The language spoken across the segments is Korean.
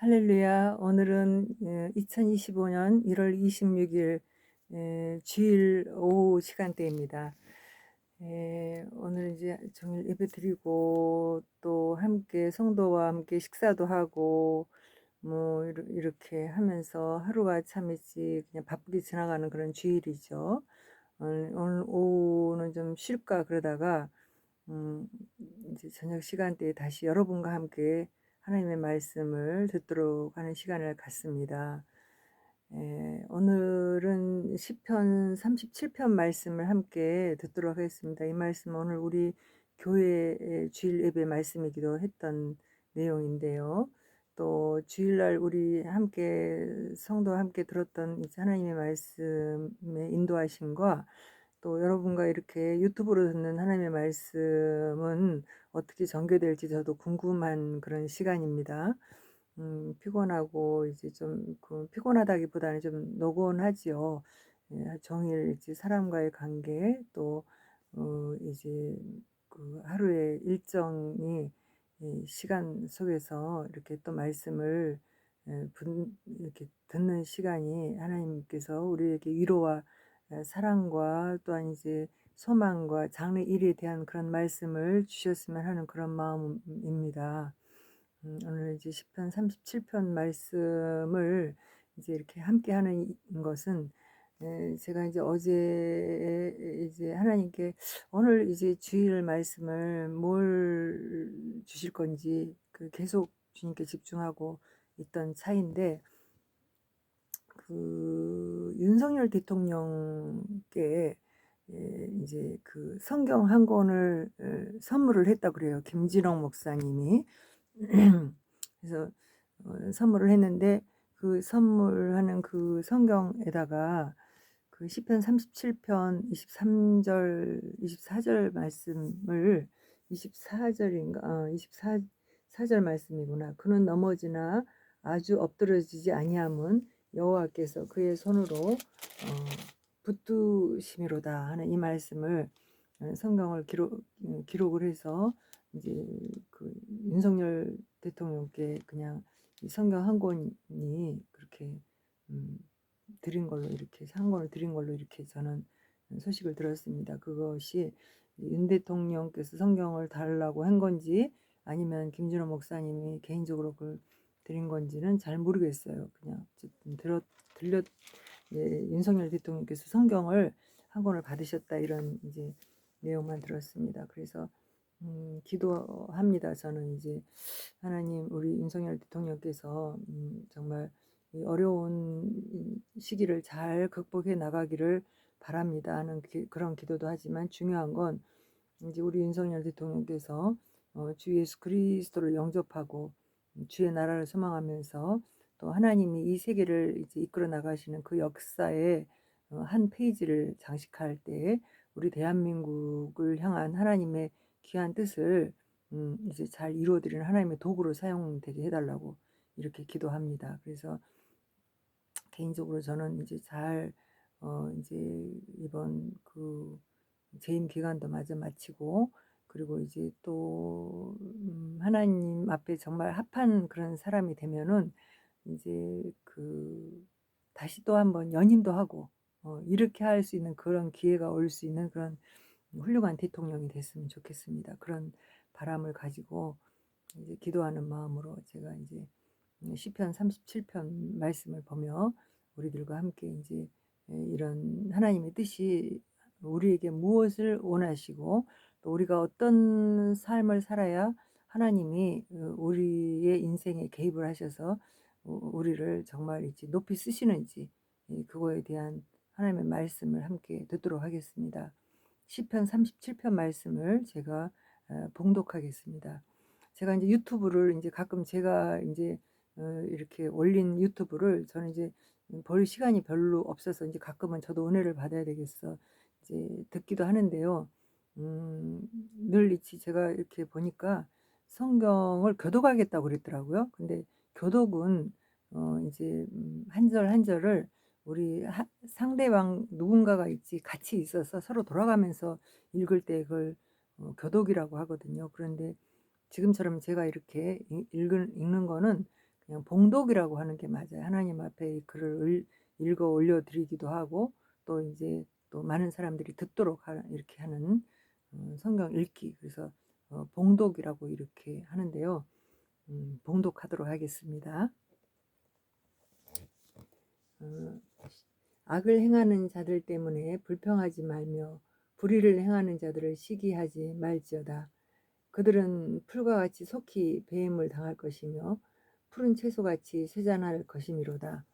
할렐루야. 오늘은 2025년 1월 26일 주일 오후 시간대입니다. 오늘 이제 종일 예배 드리고 또 함께 성도와 함께 식사도 하고 뭐 이렇게 하면서 하루가 참 일찍 그냥 바쁘게 지나가는 그런 주일이죠. 오늘 오후는 좀 쉴까 그러다가 음, 이제 저녁 시간대에 다시 여러분과 함께 하나님의 말씀을 듣도록 하는 시간을 갖습니다. 오늘은 시편 37편 말씀을 함께 듣도록 하겠습니다. 이 말씀은 오늘 우리 교회의 주일 예배 말씀이기도 했던 내용인데요. 또 주일날 우리 함께 성도와 함께 들었던 이제 하나님의 말씀의 인도하심과 또 여러분과 이렇게 유튜브로 듣는 하나님의 말씀은 어떻게 전개될지 저도 궁금한 그런 시간입니다. 피곤하고 이제 좀 피곤하다기보다는 좀 노곤하지요. 종일 이제 사람과의 관계 또 이제 그 하루의 일정이 이 시간 속에서 이렇게 또 말씀을 이렇게 듣는 시간이 하나님께서 우리에게 위로와 사랑과 또한 이제 소망과 장래 일에 대한 그런 말씀을 주셨으면 하는 그런 마음입니다. 오늘 이제 시편 37편 말씀을 이제 이렇게 함께 하는 것은 제가 이제 어제 이제 하나님께 오늘 이제 주일 말씀을 뭘 주실 건지 계속 주님께 집중하고 있던 차인데 윤석열 대통령께 이제 성경 한 권을 선물을 했다 그래요. 김진홍 목사님이. 그래서 선물을 했는데 그 선물하는 그 성경에다가 시편 37편 23절 24절 말씀을 24절인가 24절 말씀이구나. 그는 넘어지나 아주 엎드러지지 아니함은 여호와께서 그의 손으로 붙드심이로다 하는 이 말씀을 성경을 기록을 해서 이제 윤석열 대통령께 그냥 이 성경 한 권이 그렇게 드린 걸로 이렇게 한 권을 드린 걸로 이렇게 저는 소식을 들었습니다. 그것이 윤 대통령께서 성경을 달라고 한 건지 아니면 김진호 목사님이 개인적으로 드린 건지는 잘 모르겠어요. 그냥 어쨌든 들렸 윤석열 대통령께서 성경을 한 권을 받으셨다 이런 이제 내용만 들었습니다. 그래서 기도합니다. 저는 이제 하나님 우리 윤석열 대통령께서 정말 이 어려운 시기를 잘 극복해 나가기를 바랍니다 하는 그런 기도도 하지만 중요한 건 이제 우리 윤석열 대통령께서 주 예수 그리스도를 영접하고 주의 나라를 소망하면서 또 하나님이 이 세계를 이제 이끌어 나가시는 그 역사의 한 페이지를 장식할 때 우리 대한민국을 향한 하나님의 귀한 뜻을 이제 잘 이루어드리는 하나님의 도구로 사용되게 해달라고 이렇게 기도합니다. 그래서 개인적으로 저는 이제 잘 이제 이번 재임 기간도 마저 마치고 그리고 이제 또 하나님 앞에 정말 합한 그런 사람이 되면은 이제 다시 또 한번 연임도 하고 이렇게 할 수 있는 그런 기회가 올 수 있는 그런 훌륭한 대통령이 됐으면 좋겠습니다. 그런 바람을 가지고 이제 기도하는 마음으로 제가 이제 시편 37편 말씀을 보며 우리들과 함께 이제 이런 하나님의 뜻이 우리에게 무엇을 원하시고 또 우리가 어떤 삶을 살아야 하나님이 우리의 인생에 개입을 하셔서 우리를 정말 이제 높이 쓰시는지 그거에 대한 하나님의 말씀을 함께 듣도록 하겠습니다. 시편 37편 말씀을 제가 봉독하겠습니다. 제가 이제 유튜브를 이제 가끔 제가 이제 이렇게 올린 유튜브를 저는 이제 볼 시간이 별로 없어서 이제 가끔은 저도 은혜를 받아야 되겠어 이제 듣기도 하는데요. 늘 이치 제가 이렇게 보니까 성경을 교독하겠다고 그랬더라고요. 근데 교독은 이제 한 절 한 절을 우리 상대방 누군가가 있지 같이 있어서 서로 돌아가면서 읽을 때 그걸 교독이라고 하거든요. 그런데 지금처럼 제가 이렇게 읽는 거는 그냥 봉독이라고 하는 게 맞아요. 하나님 앞에 이 글을 읽어 올려드리기도 하고 또 이제 또 많은 사람들이 듣도록 이렇게 하는 성경 읽기, 그래서 봉독이라고 이렇게 하는데요. 봉독하도록 하겠습니다. 어, 악을 행하는 자들 때문에 불평하지 말며 불의를 행하는 자들을 시기하지 말지어다. 그들은 풀과 같이 속히 배임을 당할 것이며 푸른 채소같이 쇠잔할 것이미로다.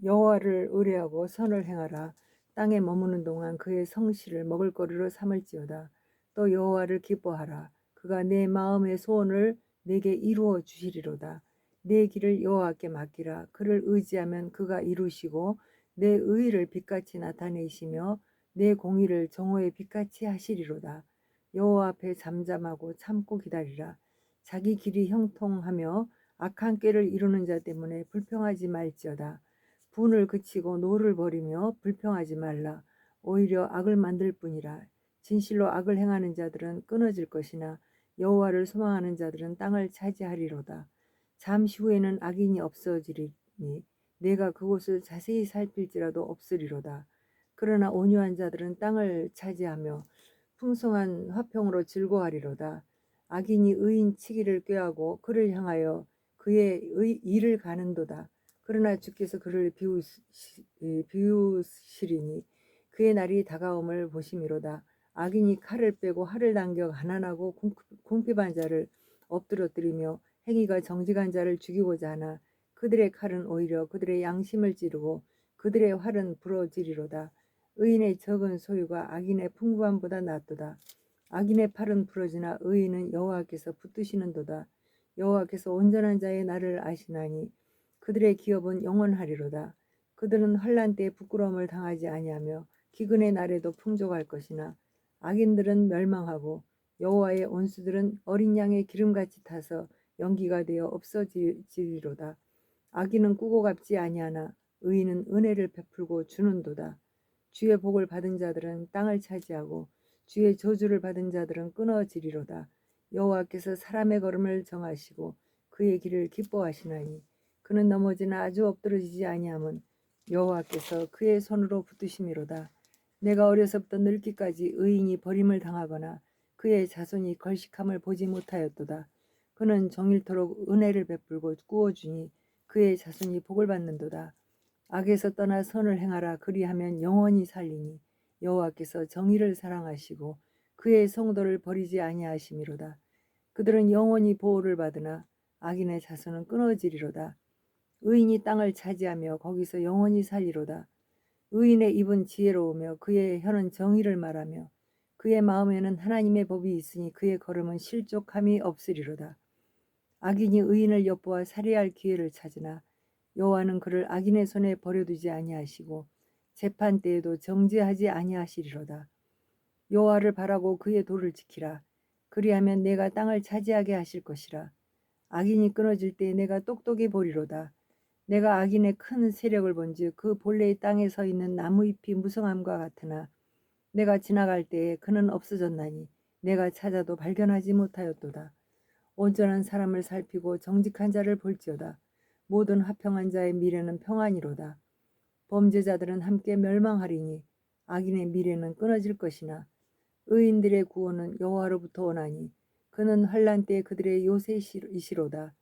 여호와를 의뢰하고 선을 행하라. 땅에 머무는 동안 그의 성실을 먹을거리로 삼을지어다. 또 여호와를 기뻐하라. 그가 내 마음의 소원을 내게 이루어 주시리로다. 내 길을 여호와께 맡기라. 그를 의지하면 그가 이루시고 내 의의를 빛같이 나타내시며 내 공의를 정오의 빛같이 하시리로다. 여호와 앞에 잠잠하고 참고 기다리라. 자기 길이 형통하며 악한 꾀를 이루는 자 때문에 불평하지 말지어다. 분을 그치고 노를 버리며 불평하지 말라. 오히려 악을 만들 뿐이라. 진실로 악을 행하는 자들은 끊어질 것이나 여호와를 소망하는 자들은 땅을 차지하리로다. 잠시 후에는 악인이 없어지리니 내가 그곳을 자세히 살필지라도 없으리로다. 그러나 온유한 자들은 땅을 차지하며 풍성한 화평으로 즐거워하리로다. 악인이 의인 치기를 꾀하고 그를 향하여 그의 일을 가는도다. 그러나 주께서 그를 비우시리니 그의 날이 다가옴을 보심이로다. 악인이 칼을 빼고 활을 당겨 가난하고 궁핍한 자를 엎드러뜨리며 행위가 정직한 자를 죽이고자 하나 그들의 칼은 오히려 그들의 양심을 찌르고 그들의 활은 부러지리로다. 의인의 적은 소유가 악인의 풍부함보다 낫도다. 악인의 팔은 부러지나 의인은 여호와께서 붙드시는도다. 여호와께서 온전한 자의 날을 아시나니 그들의 기업은 영원하리로다. 그들은 환난 때에 부끄러움을 당하지 아니하며 기근의 날에도 풍족할 것이나 악인들은 멸망하고 여호와의 온수들은 어린 양의 기름같이 타서 연기가 되어 없어지리로다. 악인은 꾸고 갚지 아니하나 의인은 은혜를 베풀고 주는도다. 주의 복을 받은 자들은 땅을 차지하고 주의 저주를 받은 자들은 끊어지리로다. 여호와께서 사람의 걸음을 정하시고 그의 길을 기뻐하시나니 그는 넘어지나 아주 엎드러지지 아니함은 여호와께서 그의 손으로 붙드심이로다. 내가 어려서부터 늙기까지 의인이 버림을 당하거나 그의 자손이 걸식함을 보지 못하였도다. 그는 정일토록 은혜를 베풀고 꾸어주니 그의 자손이 복을 받는도다. 악에서 떠나 선을 행하라. 그리하면 영원히 살리니 여호와께서 정의를 사랑하시고 그의 성도를 버리지 아니하심이로다. 그들은 영원히 보호를 받으나 악인의 자손은 끊어지리로다. 의인이 땅을 차지하며 거기서 영원히 살리로다. 의인의 입은 지혜로우며 그의 혀는 정의를 말하며 그의 마음에는 하나님의 법이 있으니 그의 걸음은 실족함이 없으리로다. 악인이 의인을 엿보아 살해할 기회를 찾으나 여호와는 그를 악인의 손에 버려두지 아니하시고 재판 때에도 정죄하지 아니하시리로다. 여호와를 바라고 그의 도를 지키라. 그리하면 내가 땅을 차지하게 하실 것이라. 악인이 끊어질 때 내가 똑똑히 보리로다. 내가 악인의 큰 세력을 본즉 그 본래의 땅에 서 있는 나무 잎이 무성함과 같으나 내가 지나갈 때에 그는 없어졌나니 내가 찾아도 발견하지 못하였도다. 온전한 사람을 살피고 정직한 자를 볼지어다. 모든 화평한 자의 미래는 평안이로다. 범죄자들은 함께 멸망하리니 악인의 미래는 끊어질 것이나 의인들의 구원은 여호와로부터 오나니 그는 환난 때에 그들의 요새이시로다.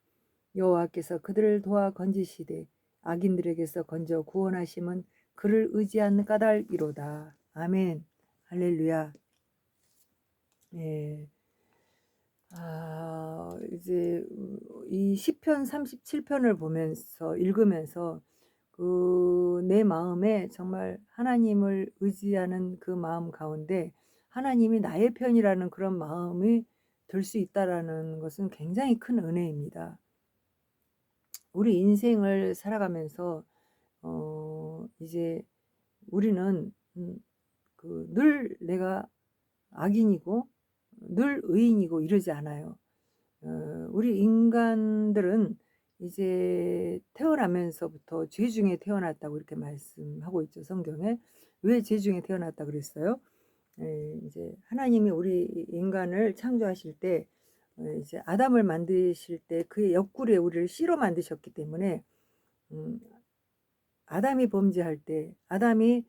여호와께서 그들을 도와 건지시되 악인들에게서 건져 구원하심은 그를 의지한 까닭이로다. 아멘. 할렐루야. 예. 이제 이 시편 37편을 보면서 읽으면서 내 마음에 정말 하나님을 의지하는 그 마음 가운데 하나님이 나의 편이라는 그런 마음이 들 수 있다라는 것은 굉장히 큰 은혜입니다. 우리 인생을 살아가면서 이제 우리는 늘 내가 악인이고 늘 의인이고 이러지 않아요. 우리 인간들은 이제 태어나면서부터 죄 중에 태어났다고 이렇게 말씀하고 있죠, 성경에. 왜 죄 중에 태어났다 그랬어요? 이제 하나님이 우리 인간을 창조하실 때 이제 아담을 만드실 때 그의 옆구리에 우리를 씨로 만드셨기 때문에 음 아담이 범죄할 때 아담이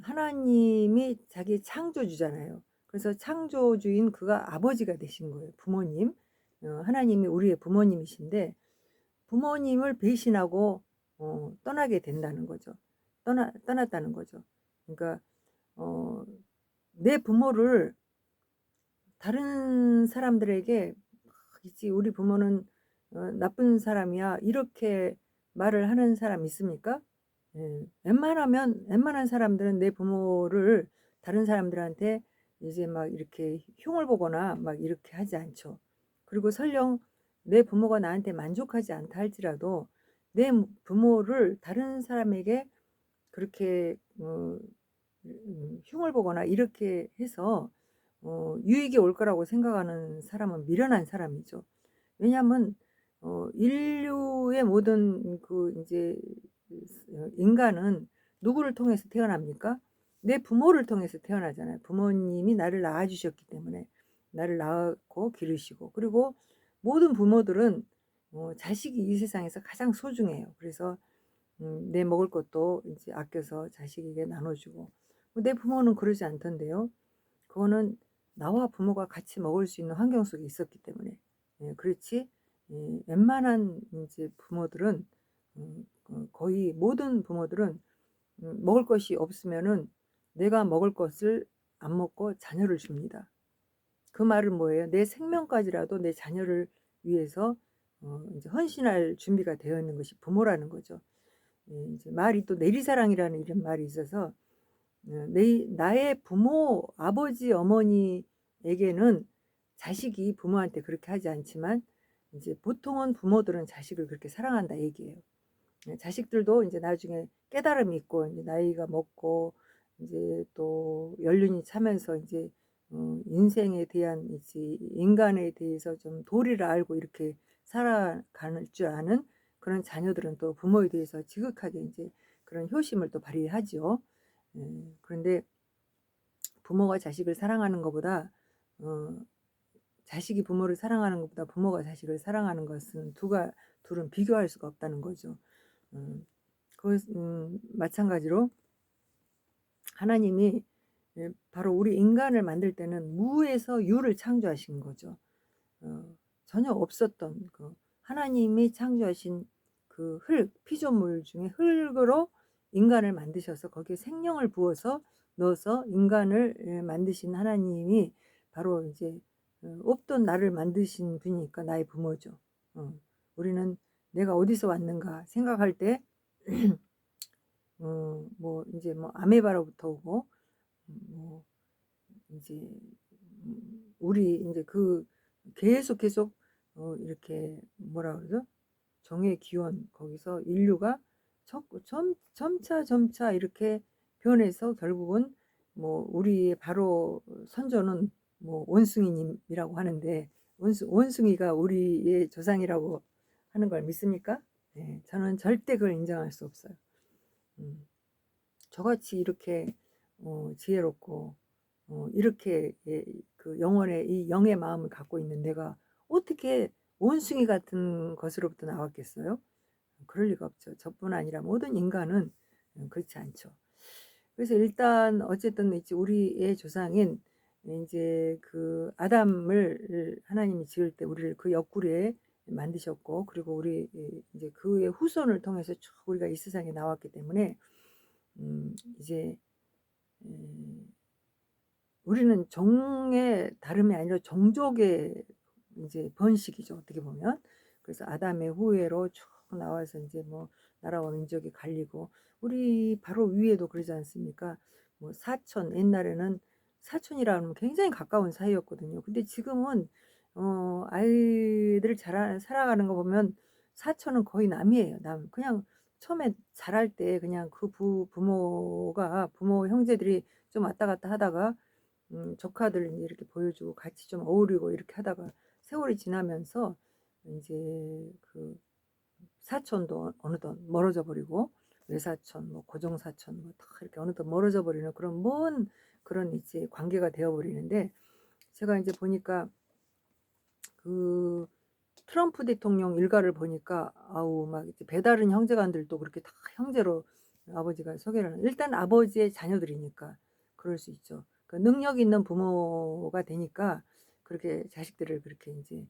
하나님이 자기 창조주잖아요. 그래서 창조주인 그가 아버지가 되신 거예요. 부모님. 하나님이 우리의 부모님이신데 부모님을 배신하고 떠나게 된다는 거죠. 떠났다는 거죠. 그러니까 어 내 부모를 다른 사람들에게 있지 우리 부모는 나쁜 사람이야 이렇게 말을 하는 사람 있습니까? 예. 웬만한 사람들은 내 부모를 다른 사람들한테 이제 막 이렇게 흉을 보거나 막 이렇게 하지 않죠. 그리고 설령 내 부모가 나한테 만족하지 않다 할지라도 내 부모를 다른 사람에게 그렇게 흉을 보거나 이렇게 해서 유익이 올 거라고 생각하는 사람은 미련한 사람이죠. 왜냐하면 인류의 모든 그 인제 인간은 누구를 통해서 태어납니까? 내 부모를 통해서 태어나잖아요. 부모님이 나를 낳아 주셨기 때문에 나를 낳고 기르시고 그리고 모든 부모들은 자식이 이 세상에서 가장 소중해요. 그래서 내 먹을 것도 이제 아껴서 자식에게 나눠 주고 내 부모는 그러지 않던데요. 그거는 나와 부모가 같이 먹을 수 있는 환경 속에 있었기 때문에. 예 그렇지 웬만한 인제 부모들은 거의 모든 부모들은 먹을 것이 없으면은 내가 먹을 것을 안 먹고 자녀를 줍니다. 그 말은 뭐예요? 내 생명까지라도 내 자녀를 위해서 인제 헌신할 준비가 되어 있는 것이 부모라는 거죠. 예 인제 말이 또 내리사랑이라는 이런 말이 있어서 내 나의 부모 아버지 어머니에게는 자식이 부모한테 그렇게 하지 않지만 이제 보통은 부모들은 자식을 그렇게 사랑한다 얘기예요. 자식들도 이제 나중에 깨달음이 있고 이제 나이가 먹고 이제 또 연륜이 차면서 이제 인생에 대한 이제 인간에 대해서 좀 도리를 알고 이렇게 살아갈 줄 아는 그런 자녀들은 또 부모에 대해서 지극하게 이제 그런 효심을 또 발휘하죠. 그런데 부모가 자식을 사랑하는 것보다 어 자식이 부모를 사랑하는 것보다 부모가 자식을 사랑하는 것은 둘은 비교할 수가 없다는 거죠. 음 마찬가지로 하나님이 바로 우리 인간을 만들 때는 무에서 유를 창조하신 거죠. 어 전혀 없었던 그 하나님이 창조하신 그 피조물 중에 흙으로 인간을 만드셔서 거기에 생명을 부어서 넣어서 인간을 만드신 하나님이 바로 이제 없던 나를 만드신 분이니까 나의 부모죠. 우리는 '내가 어디서 왔는가.' 생각할 때 뭐 인제 뭐 아메바로부터 오고 뭐 인제 우리 인제 그 계속 이렇게 뭐라 그러죠? 정의 기원 거기서 인류가 점차 이렇게 변해서 결국은 뭐 우리의 바로 선조는 뭐 원숭이님이라고 하는데 원숭이가 우리의 조상이라고 하는 걸 믿습니까? 네. 저는 절대 그걸 인정할 수 없어요. 음. 저같이 이렇게 지혜롭고 이렇게 그 영혼의 이 영의 마음을 갖고 있는 내가 어떻게 원숭이 같은 것으로부터 나왔겠어요? 그럴 리가 없죠. 저뿐 아니라 모든 인간은 그렇지 않죠. 그래서 일단 어쨌든 이제 우리의 조상인 인제 그 아담을 하나님이 지을 때 우리를 그 옆구리에 만드셨고 그리고 우리 이제 그의 후손을 통해서 쭉 우리가 이 세상에 나왔기 때문에 이제 음 우리는 종의 다름이 아니라 종족의 인제 번식이죠 어떻게 보면. 그래서 아담의 후예로 쭉 나와서 인제 뭐 나라와 민족이 갈리고 우리 바로 위에도 그러지 않습니까? 뭐 사촌 옛날에는 사촌이라 면 굉장히 가까운 사이였거든요. 근데 지금은 아이들 살아가는 거 보면 사촌은 거의 남이에요 남. 그냥 처음에 자랄 때 그냥 그 부모 형제들이 좀 왔다 갔다 하다가 조카들 인제 이렇게 보여주고 같이 좀 어울리고 이렇게 하다가 세월이 지나면서 인제 그 사촌도 어느덧 멀어져 버리고 외사촌 뭐 고종사촌 뭐 다 이렇게 어느덧 멀어져 버리는 그런 먼 그런 이제 관계가 되어 버리는데, 제가 이제 보니까 그 트럼프 대통령 일가를 보니까 아우 막 이제 배다른 형제간들도 그렇게 다 형제로 아버지가 소개를 일단 아버지의 자녀들이니까 그럴 수 있죠. 그 능력 있는 부모가 되니까 그렇게 자식들을 그렇게 이제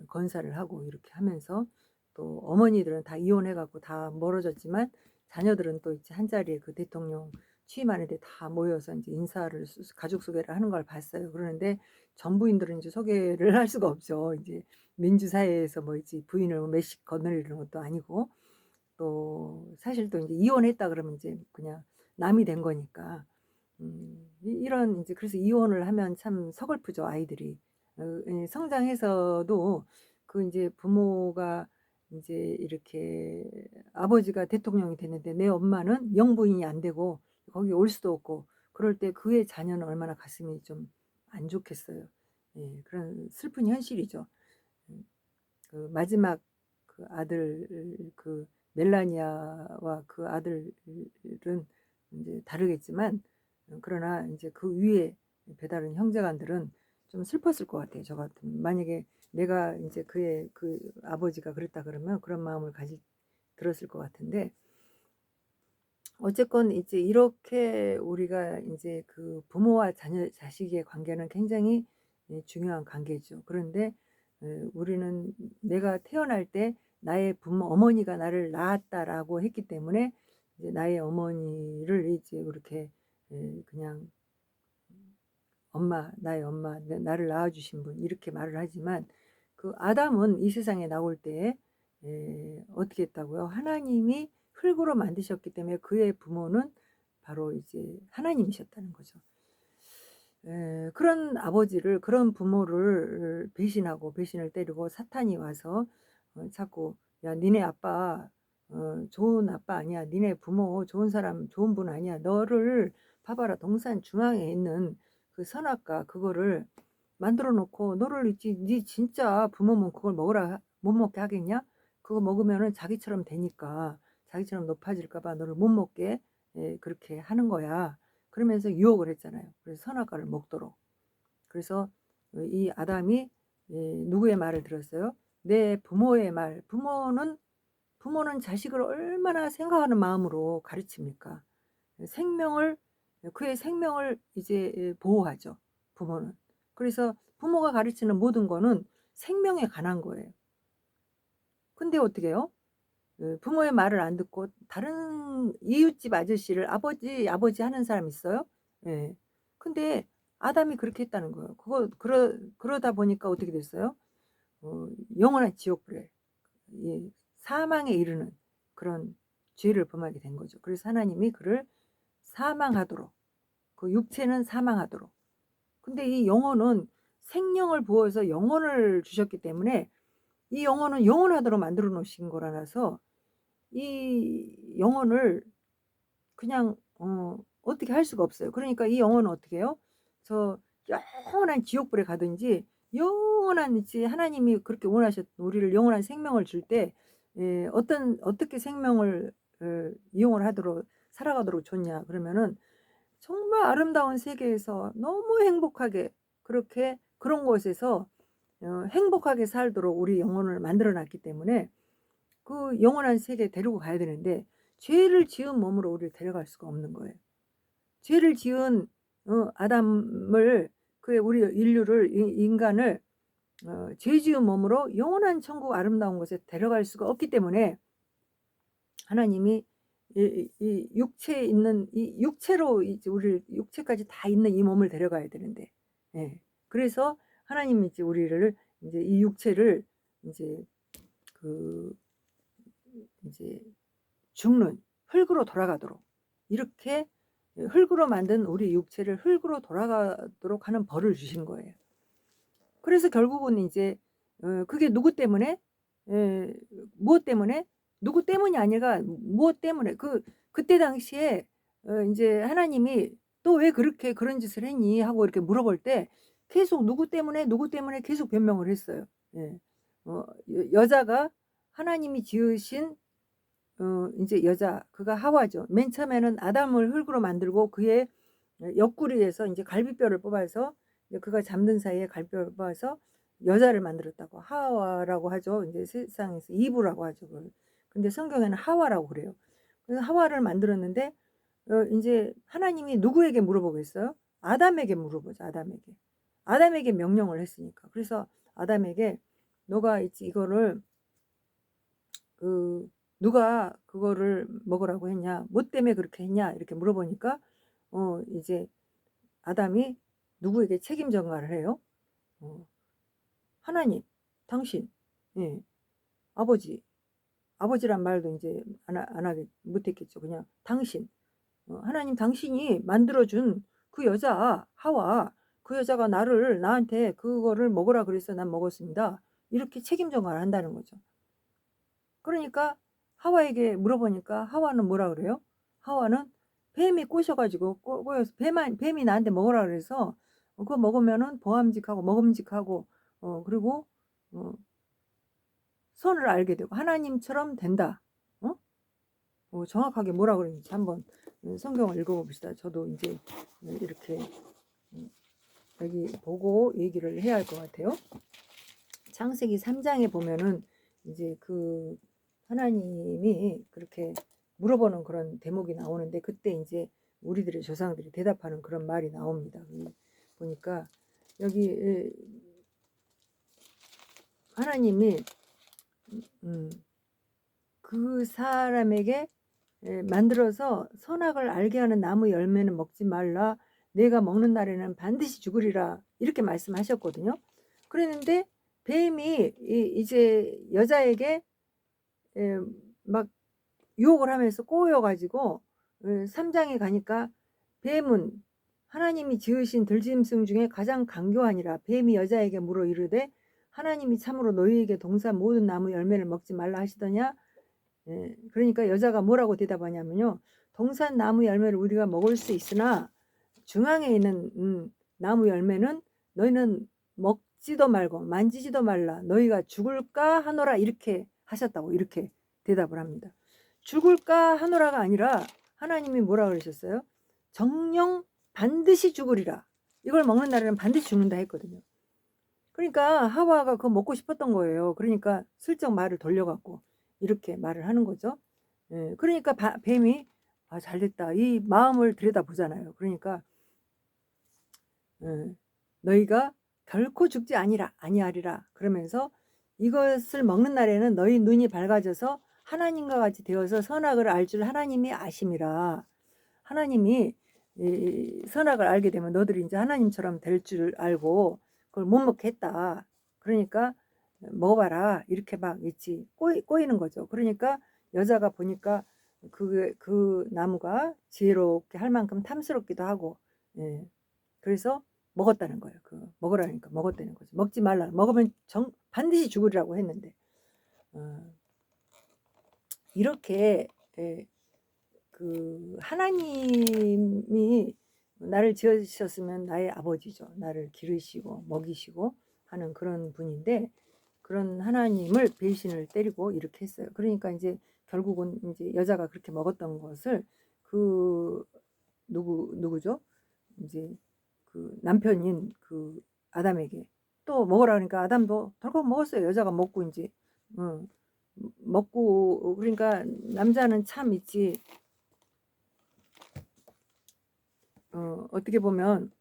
건사를 하고 이렇게 하면서, 또 어머니들은 다 이혼해 갖고 다 멀어졌지만 자녀들은 또 이제 한자리에 그 대통령 취임하는데 다 모여서 이제 인사를 가족 소개를 하는 걸 봤어요. 그러는데 전부인들은 이제 소개를 할 수가 없죠. 이제 민주사회에서 뭐 이제 부인을 몇십 거느리는 것도 아니고, 또 사실 또 이제 이혼했다 그러면 이제 그냥 남이 된 거니까. 이런 이제 그래서 이혼을 하면 참 서글프죠, 아이들이. 예, 성장해서도 그 이제 부모가 이제 이렇게 아버지가 대통령이 됐는데 내 엄마는 영부인이 안 되고 거기 올 수도 없고, 그럴 때 그의 자녀는 얼마나 가슴이 좀 안 좋겠어요. 예, 그런 슬픈 현실이죠. 음, 그 마지막 그 아들, 그 멜라니아와 그 아들은 이제 다르겠지만, 그러나 이제 그 위에 배다른 형제간들은 좀 슬펐을 것 같아요. 저 같으면 만약에 내가 이제 그의 그 아버지가 그랬다 그러면 그런 마음을 들었을 것 같은데, 어쨌건 이제 이렇게 우리가 이제 그 부모와 자녀 자식의 관계는 굉장히 중요한 관계죠. 그런데 우리는 내가 태어날 때 나의 부모 어머니가 나를 낳았다라고 했기 때문에 이제 나의 어머니를 이제 그렇게 그냥 엄마, 나의 엄마, 나를 낳아주신 분 이렇게 말을 하지만, 그 아담은 이 세상에 나올 때 어떻게 했다고요? 하나님이 흙으로 만드셨기 때문에 그의 부모는 바로 이제 하나님이셨다는 거죠. 그런 아버지를, 그런 부모를 배신하고 배신을 때리고 사탄이 와서 자꾸 야 니네 아빠 좋은 아빠 아니야, 니네 부모 좋은 사람 좋은 분 아니야, 너를 봐봐라 동산 중앙에 있는 그 선악과 그거를 만들어 놓고 너를 있지, 니 진짜 부모면 그걸 먹으라 못 먹게 하겠냐? 그거 먹으면은 자기처럼 되니까 자기처럼 높아질까 봐 너를 못 먹게 그렇게 하는 거야. 그러면서 유혹을 했잖아요. 그래서 선악과를 먹도록. 그래서 이 아담이 누구의 말을 들었어요? 내 부모의 말. 부모는 자식을 얼마나 생각하는 마음으로 가르칩니까? 생명을, 그의 생명을 이제 보호하죠, 부모는. 그래서 부모가 가르치는 모든 거는 생명에 관한 거예요. 근데 어떻게 해요? 부모의 말을 안 듣고 다른 이웃집 아저씨를 아버지 하는 사람 있어요? 예. 근데 아담이 그렇게 했다는 거예요. 그러다 보니까 어떻게 됐어요? 영원한 지옥불에, 예, 사망에 이르는 그런 죄를 범하게 된 거죠. 그래서 하나님이 그를 사망하도록, 그 육체는 사망하도록. 근데 이 영혼은 생명을 부어서 영혼을 주셨기 때문에 이 영혼은 영원하도록 만들어 놓으신 거라서 이 영혼을 그냥 어떻게 할 수가 없어요. 그러니까 이 영혼은 어떻게 해요? 저 영원한 지옥불에 가든지, 영원한 이제 하나님이 그렇게 원하셨 우리를 영원한 생명을 줄 때 어떻게 생명을 이용을 하도록 살아가도록 줬냐 그러면은, 정말 아름다운 세계에서 너무 행복하게 그렇게 그런 곳에서 행복하게 살도록 우리 영혼을 만들어 놨기 때문에 그 영원한 세계에 데리고 가야 되는데, 죄를 지은 몸으로 우리를 데려갈 수가 없는 거예요. 죄를 지은 아담을, 그 우리 인류를 인간을 죄 지은 몸으로 영원한 천국 아름다운 곳에 데려갈 수가 없기 때문에 하나님이 이 육체에 있는 이 육체로 이제 우리를 육체까지 다 있는 이 몸을 데려가야 되는데, 예. 그래서 하나님이 이제 우리를 이제 이 육체를 이제 그 이제 죽는 흙으로 돌아가도록, 이렇게 흙으로 만든 우리 육체를 흙으로 돌아가도록 하는 벌을 주신 거예요. 그래서 결국은 이제 그게 누구 때문에, 에, 무엇 때문에, 누구 때문이 아니라 무엇 때문에, 그때 당시에 이제 하나님이 또 왜 그렇게 그런 짓을 했니 하고 이렇게 물어볼 때 계속 누구 때문에 계속 변명을 했어요. 예. 여자가 하나님이 지으신 이제 여자, 그가 하와죠. 맨 처음에는 아담을 흙으로 만들고 그의 옆구리에서 이제 갈비뼈를 뽑아서 이제 그가 잠든 사이에 갈비뼈를 뽑아서 여자를 만들었다고 하와라고 하죠. 이제 세상에서 이브라고 하죠. 그걸. 근데 성경에는 하와라고 그래요. 그래서 하와를 만들었는데 이제 하나님이 누구에게 물어보겠어요? 아담에게 물어보죠. 아담에게. 아담에게 명령을 했으니까. 그래서 아담에게 너가 이거를 그 누가 그거를 먹으라고 했냐? 뭐 때문에 그렇게 했냐? 이렇게 물어보니까 이제 아담이 누구에게 책임 전가를 해요? 어, 하나님, 당신, 예, 아버지, 아버지란 말도 이제 안 하게 못했겠죠. 그냥 당신, 하나님 당신이 만들어준 그 여자 하와, 그 여자가 나한테 그거를 먹으라 그래서 난 먹었습니다. 이렇게 책임 전가를 한다는 거죠. 그러니까 하와에게 물어보니까 하와는 뭐라 그래요? 하와는 뱀이 꼬셔가지고 꼬여서 뱀이 나한테 먹으라 그래서 그거 먹으면은 보암직하고 먹음직하고 그리고 선을 알게 되고 하나님처럼 된다. 정확하게 뭐라 그러는지 한번 성경을 읽어봅시다. 저도 이제 이렇게 여기 보고 얘기를 해야 할 것 같아요. 창세기 3장에 보면은 이제 그 하나님이 그렇게 물어보는 그런 대목이 나오는데 그때 이제 우리들의 조상들이 대답하는 그런 말이 나옵니다. 보니까 여기 하나님이 그 사람에게 만들어서 선악을 알게 하는 나무 열매는 먹지 말라. 내가 먹는 날에는 반드시 죽으리라. 이렇게 말씀하셨거든요. 그랬는데 뱀이 이제 여자에게 막 유혹을 하면서 꼬여가지고 3장에 가니까 뱀은 하나님이 지으신 들짐승 중에 가장 강교하니라. 뱀이 여자에게 물어 이르되 하나님이 참으로 너희에게 동산 모든 나무 열매를 먹지 말라 하시더냐. 그러니까 여자가 뭐라고 대답하냐면요. 동산 나무 열매를 우리가 먹을 수 있으나 중앙에 있는 나무 열매는 너희는 먹지도 말고 만지지도 말라. 너희가 죽을까 하노라. 이렇게 하셨다고 이렇게 대답을 합니다. 죽을까 하노라가 아니라 하나님이 뭐라 그러셨어요? 정령 반드시 죽으리라. 이걸 먹는 날에는 반드시 죽는다 했거든요. 그러니까 하와가 그거 먹고 싶었던 거예요. 그러니까 슬쩍 말을 돌려갖고 이렇게 말을 하는 거죠. 그러니까 뱀이 잘됐다. 이 마음을 들여다보잖아요. 그러니까 너희가 결코 죽지 아니하리라. 그러면서 이것을 먹는 날에는 너희 눈이 밝아져서 하나님과 같이 되어서 선악을 알 줄 하나님이 아심이라. 하나님이 선악을 알게 되면 너들이 이제 하나님처럼 될 줄 알고 그걸 못 먹게 했다. 그러니까 먹어봐라. 이렇게 막 있지. 꼬이는 거죠. 그러니까 여자가 보니까 그 나무가 지혜롭게 할 만큼 탐스럽기도 하고, 그래서 먹었다는 거예요. 먹으라니까 먹었다는 거죠. 먹지 말라. 먹으면 반드시 죽으리라고 했는데, 이렇게 그 하나님이 나를 지으셨으면 나의 아버지죠. 나를 기르시고 먹이시고 하는 그런 분인데 그런 하나님을 배신을 때리고 이렇게 했어요. 그러니까 이제 결국은 이제 여자가 그렇게 먹었던 것을 그 누구죠? 이제 그 남편인 그 아담에게 또 먹으라 그러니까 아담도 덜컥 먹었어요. 여자가 먹고 이제 먹고 그러니까 남자는 참 있지. 어떻게 보면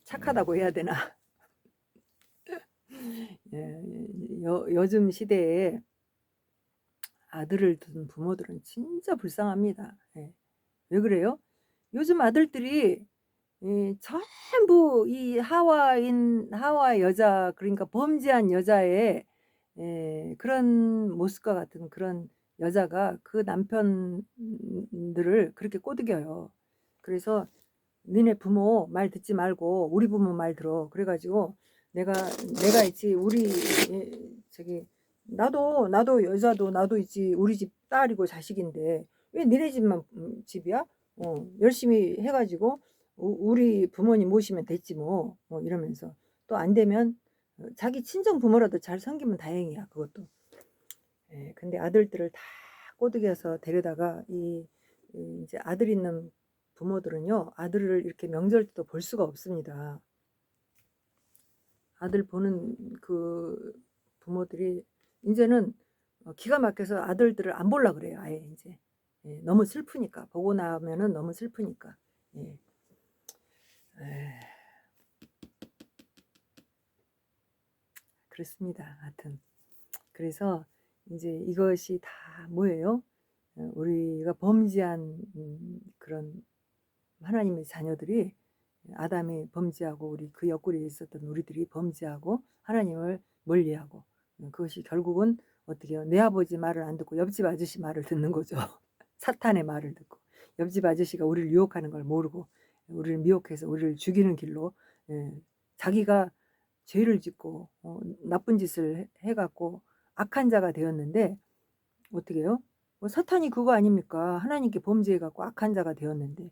착하다고 해야 되나? 요즘 시대에 아들을 둔 부모들은 진짜 불쌍합니다. 왜 그래요? 요즘 아들들이 전부 이 하와 여자 그러니까 범죄한 여자의 그런 모습과 같은 그런 여자가 그 남편들을 그렇게 꼬드겨요. 그래서 너네 부모 말 듣지 말고 우리 부모 말 들어. 그래가지고 내가 있지 우리 저기 나도 여자도 나도 있지 우리 집 딸이고 자식인데 왜 니네 집만 집이야? 열심히 해가지고 우리 부모님 모시면 됐지 뭐 이러면서 또 안 되면 자기 친정 부모라도 잘 섬기면 다행이야 그것도. 근데 아들들을 다 꼬드겨서 데려다가 이제 아들 있는 부모들은요, 아들을 이렇게 명절 때도 볼 수가 없습니다. 아들 보는 그 부모들이 인제는 기가 막혀서 아들들을 안 볼라 그래요, 아예 인제. 예, 너무 슬프니까. 보고 나면은 너무 슬프니까. 예. 에 그렇습니다. 하여튼 그래서 인제 이것이 다 뭐예요? 우리가 범죄한 그런 하나님의 자녀들이, 아담이 범죄하고 우리 그 옆구리에 있었던 우리들이 범죄하고 하나님을 멀리하고, 그것이 결국은 어떻게 해요? 내 아버지 말을 안 듣고 옆집 아저씨 말을 듣는 거죠. 사탄의 말을 듣고. 옆집 아저씨가 우리를 유혹하는 걸 모르고 우리를 미혹해서 우리를 죽이는 길로, 예, 자기가 죄를 짓고 나쁜 짓을 해 갖고 악한 자가 되었는데 어떻게 해요? 뭐 사탄이 그거 아닙니까? 하나님께 범죄해 갖고 악한 자가 되었는데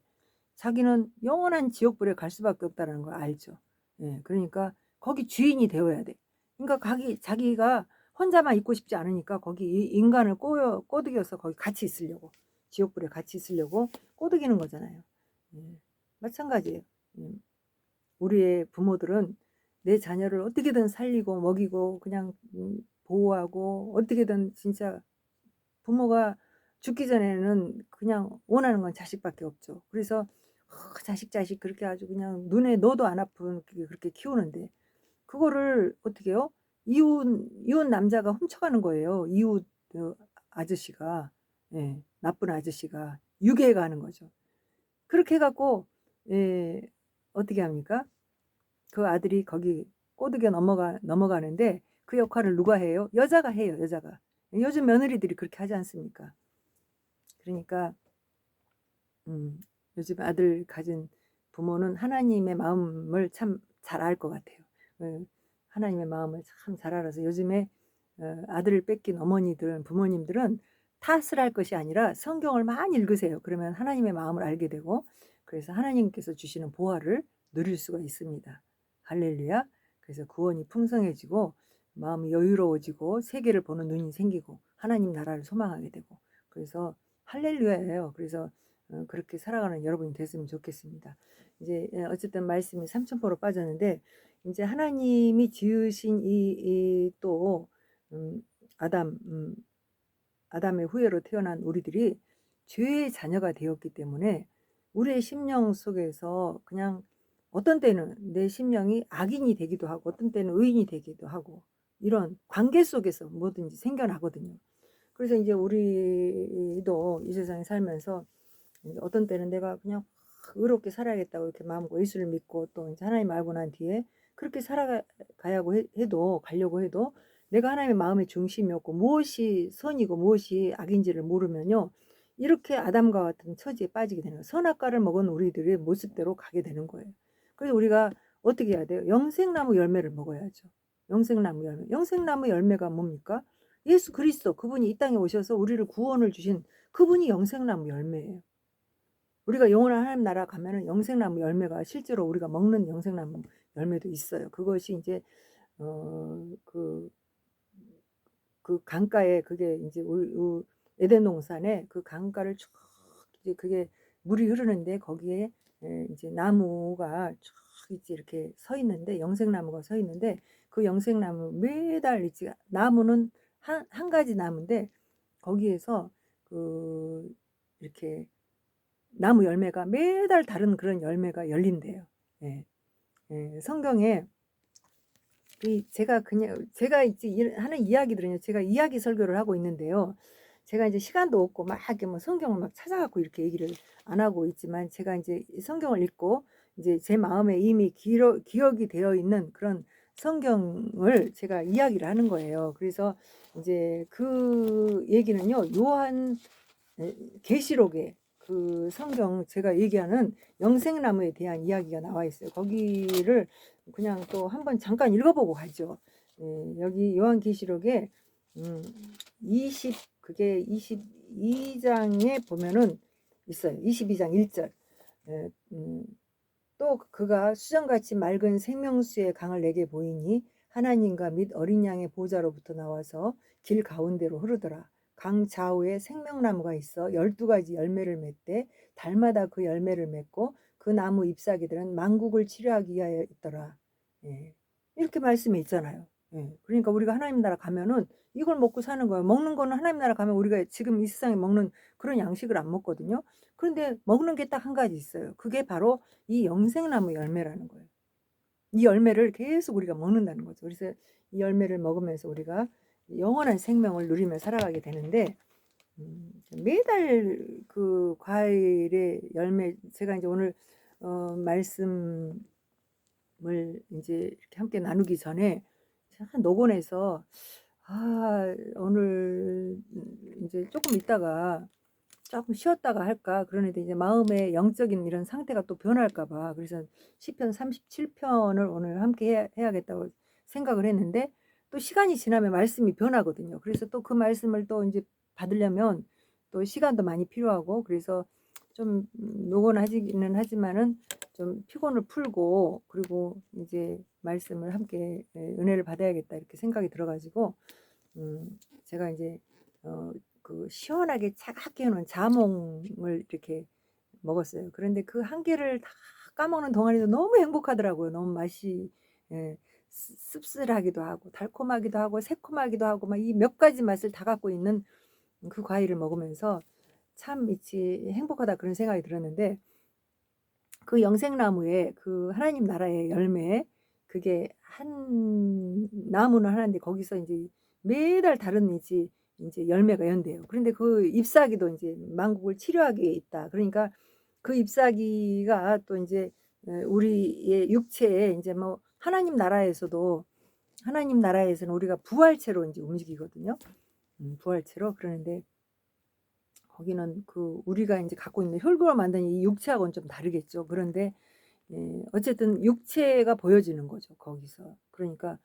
자기는 영원한 지옥불에 갈 수밖에 없다는 걸 알죠. 예. 그러니까 거기 주인이 되어야 돼. 그러니까 자기가 혼자만 있고 싶지 않으니까 거기 인간을 꼬드겨서 거기 같이 있으려고, 지옥불에 같이 있으려고 꼬드기는 거잖아요. 예. 마찬가지예요. 음. 우리의 부모들은 내 자녀를 어떻게든 살리고 먹이고 그냥 보호하고 어떻게든, 진짜 부모가 죽기 전에는 그냥 원하는 건 자식밖에 없죠. 그래서 자식 그렇게 아주 그냥 눈에 넣어도 안 아픈 그렇게 키우는데 그거를 어떻게 해요? 이웃 남자가 훔쳐가는 거예요. 이웃 아저씨가. 예. 나쁜 아저씨가 유괴해 가는 거죠. 그렇게 해 갖고, 예, 어떻게 합니까? 그 아들이 거기 꼬드겨 넘어가는데 그 역할을 누가 해요? 여자가 해요, 여자가. 요즘 며느리들이 그렇게 하지 않습니까? 그러니까 요즘 아들 가진 부모는 하나님의 마음을 참 잘 알 것 같아요. 하나님의 마음을 참 잘 알아서 요즘에 아들을 뺏긴 어머니들, 부모님들은 탓을 할 것이 아니라 성경을 많이 읽으세요. 그러면 하나님의 마음을 알게 되고, 그래서 하나님께서 주시는 보화를 누릴 수가 있습니다. 할렐루야. 그래서 구원이 풍성해지고 마음이 여유로워지고 세계를 보는 눈이 생기고 하나님 나라를 소망하게 되고, 그래서 할렐루야예요. 그래서 그렇게 살아가는 여러분이 됐으면 좋겠습니다. 이제 어쨌든 말씀이 삼천포로 빠졌는데, 이제 하나님이 지으신 또 아담, 아담의 후예로 태어난 우리들이 죄의 자녀가 되었기 때문에 우리의 심령 속에서 그냥 어떤 때는 내 심령이 악인이 되기도 하고 어떤 때는 의인이 되기도 하고, 이런 관계 속에서 뭐든지 생겨나거든요. 그래서 이제 우리도 이 세상에 살면서 어떤 때는 내가 그냥 의롭게 살아야겠다고 이렇게 마음고 예수를 믿고 또 이제 하나님 알고 난 뒤에 그렇게 살아가야고 가려고 해도 내가 하나님의 마음의 중심이었고 무엇이 선이고 무엇이 악인지를 모르면요, 이렇게 아담과 같은 처지에 빠지게 되는 거예요. 선악과를 먹은 우리들의 모습대로 가게 되는 거예요. 그래서 우리가 어떻게 해야 돼요? 영생나무 열매를 먹어야죠. 영생나무 열매. 영생나무 열매가 뭡니까? 예수 그리스도, 그분이 이 땅에 오셔서 우리를 구원을 주신 그분이 영생나무 열매예요. 우리가 영원한 하나님 나라 가면은 영생나무 열매가 실제로 우리가 먹는 영생나무 열매도 있어요. 그것이 이제 그 강가에, 그게 이제 에덴 동산에 그 강가를 쭉 이제 그게 물이 흐르는데 거기에 이제 나무가 쭉 있지, 이렇게 서 있는데 영생나무가 서 있는데 그 영생나무 매달 있지. 나무는 한 가지 나무인데 거기에서 이렇게 나무 열매가 매달 다른 그런 열매가 열린대요. 예. 예. 성경에 제가 이제 하는 이야기들은요, 제가 이야기 설교를 하고 있는데요. 제가 이제 시간도 없고 막 이렇게 뭐 성경을 막 찾아갖고 이렇게 얘기를 안 하고 있지만, 제가 이제 성경을 읽고 이제 제 마음에 이미 기억이 되어 있는 그런 성경을 제가 이야기를 하는 거예요. 그래서 이제 그 얘기는요, 요한 계시록에 그 성경 제가 얘기하는 영생나무에 대한 이야기가 나와 있어요. 거기를 그냥 또 한번 잠깐 읽어보고 가죠. 여기 요한계시록에 22장에 보면은 있어요. 22장 1절. 또 그가 수정같이 맑은 생명수의 강을 내게 보이니 하나님과 및 어린 양의 보좌로부터 나와서 길 가운데로 흐르더라. 강 좌우에 생명나무가 있어 12가지 열매를 맺되 달마다 그 열매를 맺고 그 나무 잎사귀들은 만국을 치료하기 위하여 있더라. 예. 이렇게 말씀이 있잖아요. 예. 그러니까 우리가 하나님 나라 가면은 이걸 먹고 사는 거예요. 먹는 거는 하나님 나라 가면 우리가 지금 이 세상에 먹는 그런 양식을 안 먹거든요. 그런데 먹는 게 딱 한 가지 있어요. 그게 바로 이 영생나무 열매라는 거예요. 이 열매를 계속 우리가 먹는다는 거죠. 그래서 이 열매를 먹으면서 우리가 영원한 생명을 누리며 살아가게 되는데 매달 그 과일의 열매 제가 이제 오늘 말씀을 이제 이렇게 함께 나누기 전에 제가 녹원에서 오늘 이제 조금 있다가 조금 쉬었다가 할까 그러는데 이제 마음의 영적인 이런 상태가 또 변할까 봐 그래서 시편 37편을 오늘 함께 해야겠다고 생각을 했는데 또 시간이 지나면 말씀이 변하거든요. 그래서 또 그 말씀을 또 이제 받으려면 또 시간도 많이 필요하고 그래서 좀 노곤하지는 하지만은 좀 피곤을 풀고 그리고 이제 말씀을 함께 은혜를 받아야겠다 이렇게 생각이 들어가지고 제가 이제 그 시원하게 차갑게 해놓은 자몽을 이렇게 먹었어요. 그런데 그 한 개를 다 까먹는 동안에도 너무 행복하더라고요. 너무 맛이 예, 씁쓸하기도 하고 달콤하기도 하고 새콤하기도 하고 막 이 몇 가지 맛을 다 갖고 있는 그 과일을 먹으면서 참 있지 행복하다 그런 생각이 들었는데 그 영생나무에 그 하나님 나라의 열매 그게 한 나무는 하나인데 거기서 이제 매달 다른 이제 열매가 연대요. 그런데 그 잎사귀도 이제 만국을 치료하기에 있다. 그러니까 그 잎사귀가 또 이제 우리의 육체에 이제 뭐 하나님 나라에서는 우리가 부활체로 이제 움직이거든요. 부활체로 그러는데 거기는 그 우리가 이제 갖고 있는 혈구로 만든 이 육체하고는 좀 다르겠죠. 그런데 어쨌든 육체가 보여지는 거죠. 거기서. 그러니까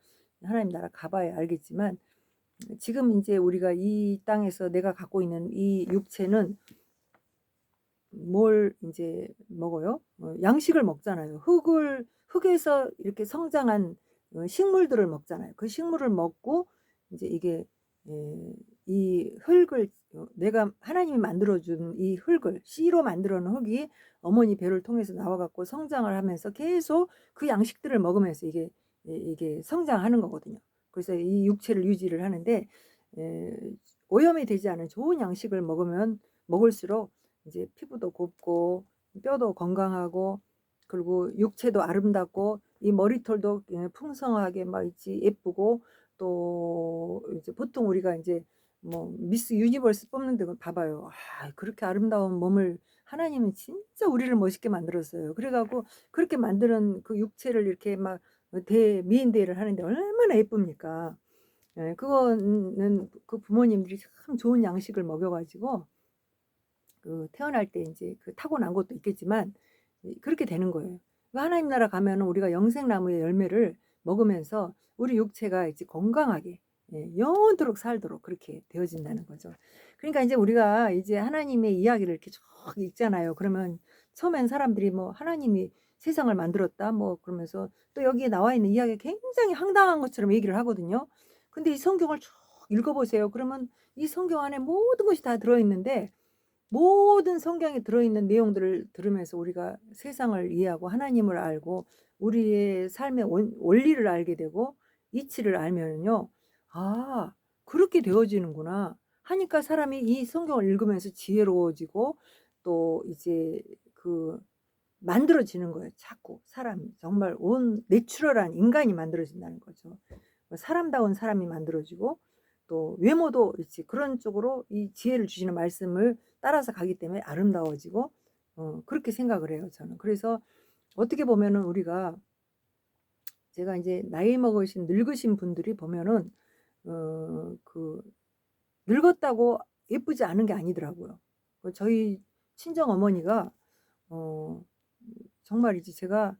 하나님 나라 가봐야 알겠지만 지금 이제 우리가 이 땅에서 내가 갖고 있는 이 육체는 뭘 이제 먹어요? 양식을 먹잖아요. 흙에서 이렇게 성장한 식물들을 먹잖아요. 그 식물을 먹고 이제 이게 이 흙을 내가 하나님이 만들어준 이 흙을 씨로 만들어 놓은 흙이 어머니 배를 통해서 나와 갖고 성장을 하면서 계속 그 양식들을 먹으면서 이게 성장하는 거거든요. 그래서 이 육체를 유지를 하는데 오염이 되지 않은 좋은 양식을 먹을수록 이제 피부도 곱고 뼈도 건강하고 그리고 육체도 아름답고 이 머리털도 풍성하게 막 있지 예쁘고 또 이제 보통 우리가 이제 뭐 미스 유니버스 뽑는 데 봐봐요. 그렇게 아름다운 몸을 하나님은 진짜 우리를 멋있게 만들었어요. 그래갖고 그렇게 만드는 그 육체를 이렇게 막 미인대를 하는데 얼마나 예쁩니까? 그거는 그 부모님들이 참 좋은 양식을 먹여가지고 그 태어날 때 이제 그 타고난 것도 있겠지만 그렇게 되는 거예요. 하나님 나라 가면은 우리가 영생나무의 열매를 먹으면서 우리 육체가 이제 건강하게 영원토록 살도록 그렇게 되어진다는 거죠. 그러니까 이제 우리가 이제 하나님의 이야기를 이렇게 쭉 읽잖아요. 그러면 처음엔 사람들이 뭐 하나님이 세상을 만들었다 뭐 그러면서 또 여기에 나와 있는 이야기가 굉장히 황당한 것처럼 얘기를 하거든요. 근데 이 성경을 쭉 읽어보세요. 그러면 이 성경 안에 모든 것이 다 들어있는데 모든 성경에 들어있는 내용들을 들으면서 우리가 세상을 이해하고 하나님을 알고 우리의 삶의 원리를 알게 되고 이치를 알면요. 그렇게 되어지는구나 하니까 사람이 이 성경을 읽으면서 지혜로워지고 또 이제 그 만들어지는 거예요. 자꾸 사람이 정말 온 내추럴한 인간이 만들어진다는 거죠. 사람다운 사람이 만들어지고 또 외모도 있지 그런 쪽으로 이 지혜를 주시는 말씀을 따라서 가기 때문에 아름다워지고 그렇게 생각을 해요 저는. 그래서 어떻게 보면은 우리가 제가 이제 나이 먹으신 늙으신 분들이 보면은 그 늙었다고 예쁘지 않은 게 아니더라고요. 저희 친정 어머니가 어 정말 이제 제가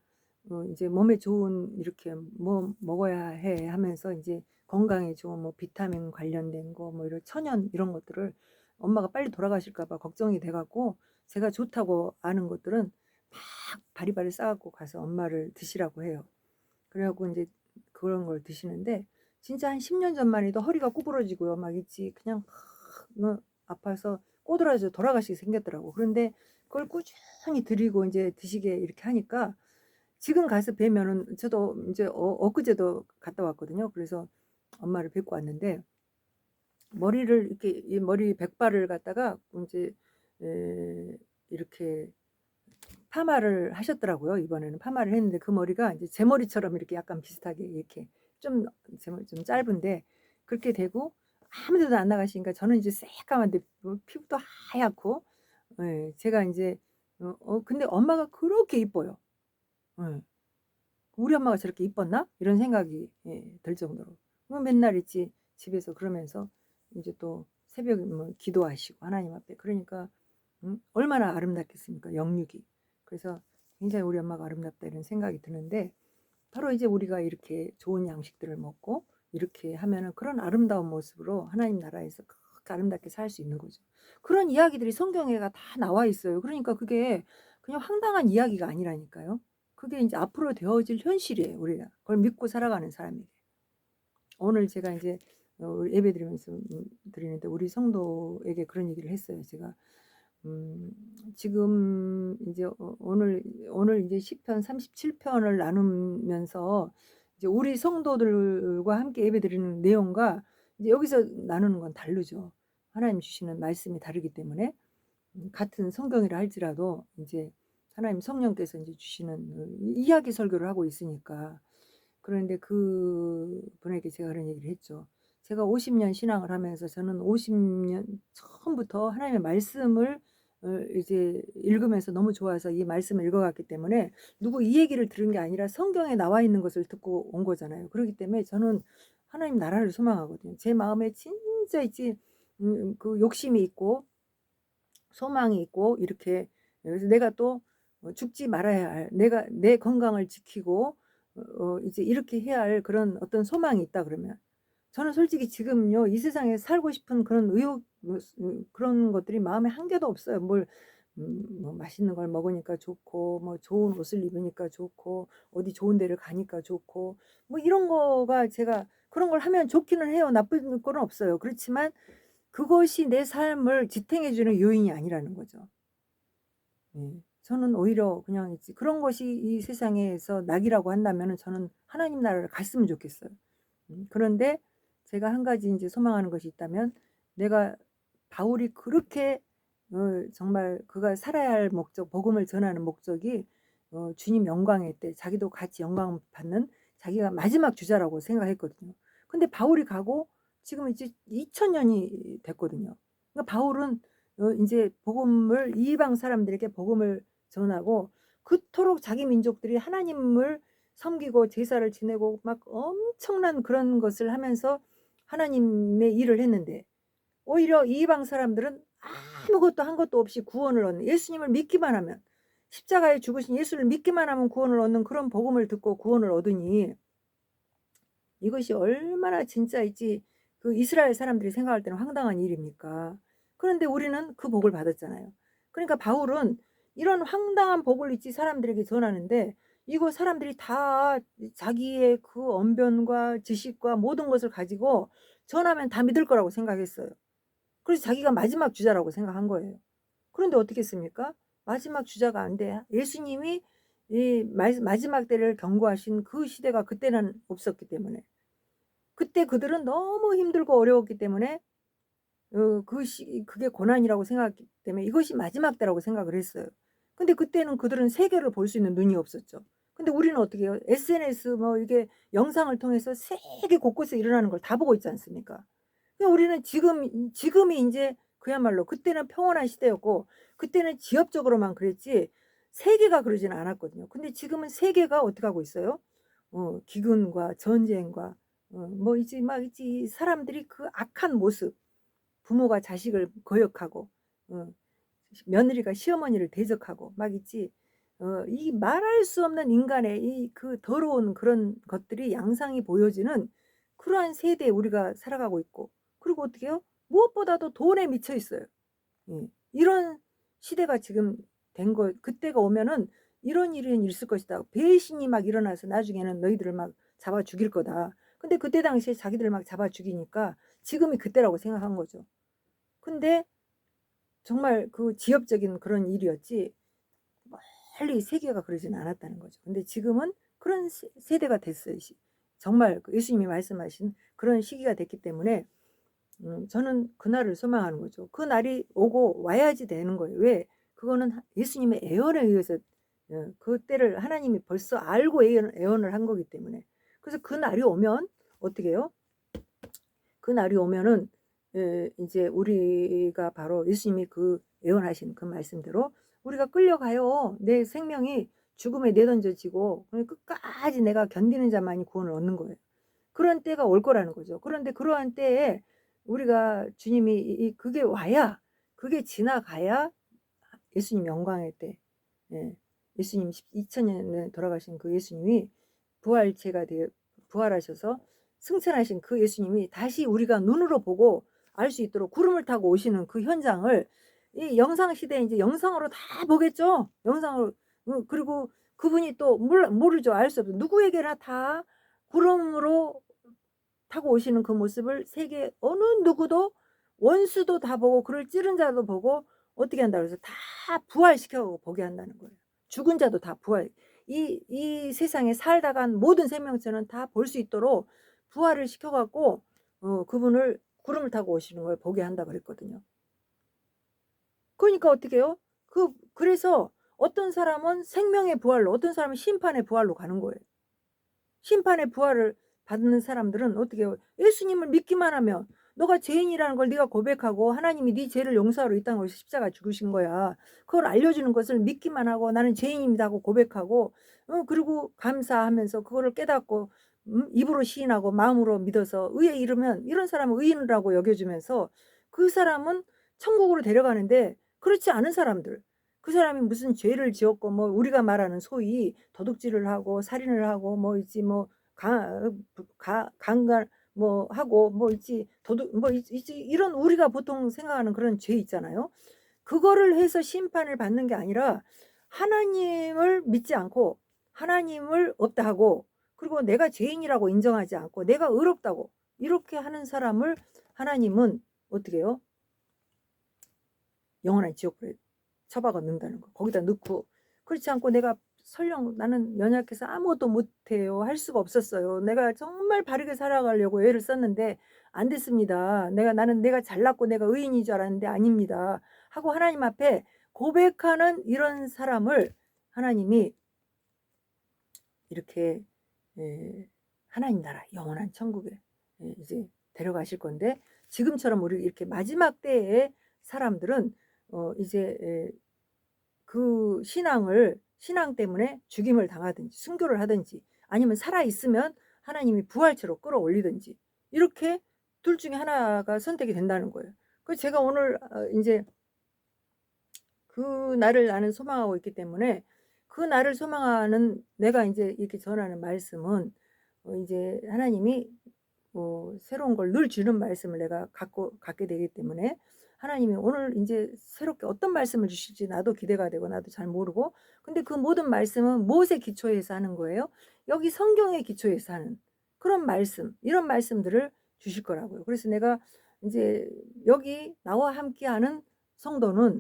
이제 몸에 좋은 이렇게 뭐 먹어야 해 하면서 이제 건강에 좋은 뭐 비타민 관련된 거 뭐 이런 천연 이런 것들을 엄마가 빨리 돌아가실까 봐 걱정이 돼 갖고 제가 좋다고 아는 것들은 막 바리바리 싸 갖고 가서 엄마를 드시라고 해요. 그래 갖고 인제 그런 걸 드시는데 진짜 한 10년 전만 해도 허리가 구부러지고요. 막 있지 그냥 아파서 꼬드라져 돌아가시게 생겼더라고. 그런데 그걸 꾸준히 드리고 인제 드시게 이렇게 하니까 지금 가서 뵈면은 저도 인제 엊그제도 갔다 왔거든요. 그래서 엄마를 뵙고 왔는데 머리를 이렇게 이 머리 백발을 갖다가 인제 이렇게 파마를 하셨더라고요. 이번에는 파마를 했는데 그 머리가 이제 제 머리처럼 이렇게 약간 비슷하게 이렇게 좀 제 머리 좀 짧은데 그렇게 되고 아무 데도 안 나가시니까 저는 이제 새까만데 뭐 피부도 하얗고 예 제가 인제 근데 엄마가 그렇게 이뻐요. 예. '우리 엄마가 저렇게 이뻤나?' 이런 생각이 들 정도로. 맨날 있지 집에서 그러면서 인제 또 새벽에 뭐 기도하시고 하나님 앞에 그러니까 얼마나 아름답겠습니까 영육이. 그래서 굉장히 '우리 엄마가 아름답다.' 이런 생각이 드는데 바로 이제 우리가 이렇게 좋은 양식들을 먹고 이렇게 하면은 그런 아름다운 모습으로 하나님 나라에서 그렇게 아름답게 살 수 있는 거죠. 그런 이야기들이 성경에가 다 나와 있어요. 그러니까 그게 그냥 황당한 이야기가 아니라니까요. 그게 인제 앞으로 되어질 현실이에요 우리가. 그걸 믿고 살아가는 사람에게. 오늘 제가 인제 예배 드리면서 드리는데 우리 성도에게 그런 얘기를 했어요. 제가 음 지금 이제 오늘 이제 시편 37 편을 나누면서 이제 우리 성도들과 함께 예배드리는 내용과 이제 여기서 나누는 건 다르죠. 하나님 주시는 말씀이 다르기 때문에 같은 성경이라 할지라도 인제 하나님 성령께서 인제 주시는 이야기 설교를 하고 있으니까. 그런데 그분에게 제가 그런 얘기를 했죠. 제가 50년 신앙을 하면서 저는 50년 처음부터 하나님의 말씀을 이제 읽으면서 너무 좋아서 이 말씀을 읽어 갔기 때문에 누구 이 얘기를 들은 게 아니라 성경에 나와 있는 것을 듣고 온 거잖아요. 그러기 때문에 저는 하나님 나라를 소망하거든요. 제 마음에 진짜 있지 그 욕심이 있고 소망이 있고 이렇게 그래서 내가 또 죽지 말아야 할 내가 내 건강을 지키고 이제 이렇게 해야 할 그런 어떤 소망이 있다 그러면 저는 솔직히 지금요 이 세상에 살고 싶은 그런 의욕 그런 것들이 마음에 한 개도 없어요. 뭘 뭐 맛있는 걸 먹으니까 좋고 뭐 좋은 옷을 입으니까 좋고 어디 좋은 데를 가니까 좋고 뭐 이런 거가 제가 그런 걸 하면 좋기는 해요. 나쁜 거는 없어요. 그렇지만 그것이 내 삶을 지탱해 주는 요인이 아니라는 거죠. 예. 저는 오히려 그냥 이제 그런 것이 이 세상에서 낙이라고 한다면은 저는 하나님 나라를 갔으면 좋겠어요. 그런데 제가 한 가지 인제 소망하는 것이 있다면 내가 바울이 그렇게 정말 그가 살아야 할 목적 복음을 전하는 목적이 주님 영광의 때 자기도 같이 영광 받는 자기가 마지막 주자라고 생각했거든요. 근데 바울이 가고 지금 이제 2000 년이 됐거든요. 그러니까 바울은 인제 복음을 이방 사람들에게 복음을 전하고 그토록 자기 민족들이 하나님을 섬기고 제사를 지내고 막 엄청난 그런 것을 하면서 하나님의 일을 했는데 오히려 이방 사람들은 아무것도 한 것도 없이 구원을 얻는 예수님을 믿기만 하면 십자가에 죽으신 예수를 믿기만 하면 구원을 얻는 그런 복음을 듣고 구원을 얻으니 이것이 얼마나 진짜 있지 그 이스라엘 사람들이 생각할 때는 황당한 일입니까? 그런데 우리는 그 복을 받았잖아요. 그러니까 바울은 이런 황당한 복을 있지 사람들에게 전하는데 이거 사람들이 다 자기의 그 언변과 지식과 모든 것을 가지고 전하면 다 믿을 거라고 생각했어요. 그래서 자기가 마지막 주자라고 생각한 거예요. 그런데 어떻게 했습니까? 마지막 주자가 안 돼. 예수님이 이 마지막 때를 경고하신 그 시대가 그때는 없었기 때문에. 그때 그들은 너무 힘들고 어려웠기 때문에 그게 고난이라고 생각했기 때문에 이것이 마지막 때라고 생각을 했어요. 근데 그때는 그들은 세계를 볼 수 있는 눈이 없었죠. 근데 우리는 어떻게 해요? SNS 뭐 이게 영상을 통해서 세계 곳곳에 일어나는 걸 다 보고 있지 않습니까? 그러니까 우리는 지금이 인제 그야말로 그때는 평온한 시대였고 그때는 지역적으로만 그랬지 세계가 그러지는 않았거든요. 근데 지금은 세계가 어떻게 하고 있어요? 기근과 전쟁과 뭐 이제 막 있지 사람들이 그 악한 모습 부모가 자식을 거역하고 어 며느리가 시어머니를 대적하고 막 있지 이 말할 수 없는 인간의 이 그 더러운 그런 것들이 양상이 보여지는 그러한 세대에 우리가 살아가고 있고 그리고 어떻게 해요? 무엇보다도 돈에 미쳐 있어요. 예. 이런 시대가 지금 된 거 그때가 오면은 "이런 일은 있을 것이다. 배신이 막 일어나서 나중에는 너희들을 막 잡아 죽일 거다." 근데 그때 당시에 자기들 막 잡아 죽이니까 지금이 그때라고 생각한 거죠. 근데 정말 그 지엽적인 그런 일이었지 멀리 세계가 그러진 않았다는 거죠. 근데 지금은 그런 세대가 됐어요. 정말 그 예수님이 말씀하신 그런 시기가 됐기 때문에 저는 그날을 소망하는 거죠. 그 날이 오고 와야지 되는 거예요. 왜? 그거는 예수님의 예언에 의해서 그때를 하나님이 벌써 알고 예언을 한 거기 때문에. 그래서 그 날이 오면 어떻게 해요? 그 날이 오면은 이제 우리가 바로 예수님이 그 예언하신 그 말씀대로 우리가 끌려가요. 내 생명이 죽음에 내던져지고 끝까지 내가 견디는 자만이 구원을 얻는 거예요. 그런 때가 올 거라는 거죠. 그런데 그러한 때에 우리가 주님이 그게 와야, 그게 지나가야 예수님 영광의 때, 예, 예수님 2000년에 돌아가신 그 예수님이 부활체가 되어 부활하셔서 승천하신 그 예수님이 다시 우리가 눈으로 보고 알 수 있도록 구름을 타고 오시는 그 현장을 이 영상 시대에 이제 영상으로 다 보겠죠. 영상으로. 그리고 그분이 또 모르죠. 알 수 없죠. 누구에게나 다 구름으로 타고 오시는 그 모습을 세계 어느 누구도 원수도 다 보고 그를 찌른 자도 보고 어떻게 한다 그래서 다 부활시켜 보게 한다는 거예요. 죽은 자도 다 부활. 이 세상에 살다간 모든 생명체는 다 볼 수 있도록 부활을 시켜갖고 그분을 구름을 타고 오시는 걸 보게 한다 그랬거든요. 그러니까 어떻게 해요? 그래서 어떤 사람은 생명의 부활로, 어떤 사람은 심판의 부활로 가는 거예요. 심판의 부활을 받는 사람들은 어떻게 해요? 예수님을 믿기만 하면 너가 죄인이라는 걸 네가 고백하고 하나님이 네 죄를 용서하러 이 땅으로 십자가 죽으신 거야. 그걸 알려주는 것을 믿기만 하고 나는 죄인입니다 하고 고백하고 그리고 감사하면서 그거를 깨닫고 입으로 시인하고 마음으로 믿어서 의에 이르면 이런 사람은 의인이라고 여겨주면서 그 사람은 천국으로 데려가는데 그렇지 않은 사람들 그 사람이 무슨 죄를 지었고 뭐 우리가 말하는 소위 도둑질을 하고 살인을 하고 뭐 있지 뭐 강간 뭐 하고 뭐 있지 도둑 뭐 있지 이런 우리가 보통 생각하는 그런 죄 있잖아요. 그거를 해서 심판을 받는 게 아니라 하나님을 믿지 않고 하나님을 없다 하고 그리고 내가 죄인이라고 인정하지 않고 내가 의롭다고 이렇게 하는 사람을 하나님은 어떻게 해요? 영원한 지옥으로 처박아 넣는다는 거. 거기다 넣고 그렇지 않고 내가 설령 나는 연약해서 아무것도 못해요. 할 수가 없었어요. 내가 정말 바르게 살아가려고 애를 썼는데 안 됐습니다. 나는 내가 잘났고 내가 의인인 줄 알았는데 아닙니다. 하고 하나님 앞에 고백하는 이런 사람을 하나님이 이렇게 하나님 나라 영원한 천국에 이제 데려가실 건데 지금처럼 우리 이렇게 마지막 때의 사람들은 이제 그 신앙 때문에 죽임을 당하든지 순교를 하든지 아니면 살아 있으면 하나님이 부활체로 끌어올리든지 이렇게 둘 중에 하나가 선택이 된다는 거예요. 그래서 제가 오늘 이제 그 날을 나는 소망하고 있기 때문에 그 날을 소망하는 내가 이제 이렇게 전하는 말씀은 이제 하나님이 새로운 걸 늘 주는 말씀을 내가 갖게 되기 때문에 하나님이 오늘 이제 새롭게 어떤 말씀을 주실지 나도 기대가 되고 나도 잘 모르고 근데 그 모든 말씀은 무엇에 기초해서 하는 거예요? 여기 성경에 기초해서 하는 그런 말씀 이런 말씀들을 주실 거라고요. 그래서 내가 이제 여기 나와 함께하는 성도는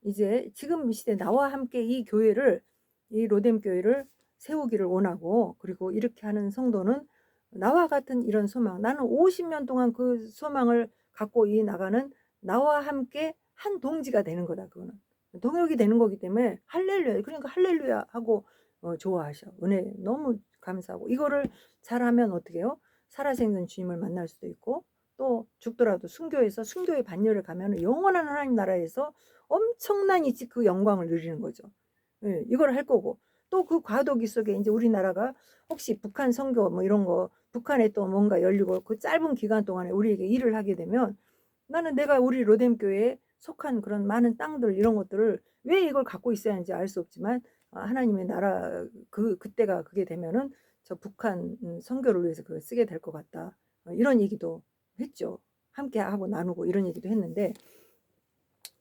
이제 지금 이 시대 나와 함께 이 교회를 이 로뎀 교회를 세우기를 원하고 그리고 이렇게 하는 성도는 나와 같은 이런 소망 나는 50년 동안 그 소망을 갖고 나가는 나와 함께 한 동지가 되는 거다 그거는 동역이 되는 거기 때문에 할렐루야 그러니까 할렐루야 하고 좋아하셔 은혜 너무 감사하고 이거를 잘하면 어떻게 해요? 살아생전 주님을 만날 수도 있고 또 죽더라도 순교해서 순교의 반열에 가면 영원한 하나님 나라에서 엄청난 일찍 그 영광을 누리는 거죠. 예, 이걸 할 거고 또 그 과도기 속에 이제 우리나라가 혹시 북한 선교 뭐 이런 거 북한에 또 뭔가 열리고 그 짧은 기간 동안에 우리에게 일을 하게 되면 나는 내가 우리 로뎀 교회에 속한 그런 많은 땅들 이런 것들을 왜 이걸 갖고 있어야 하는지 알 수 없지만 하나님의 나라 그때가 그게 되면은 저 북한 선교를 위해서 그걸 쓰게 될 것 같다. 이런 얘기도 했죠. 함께 하고 나누고 이런 얘기도 했는데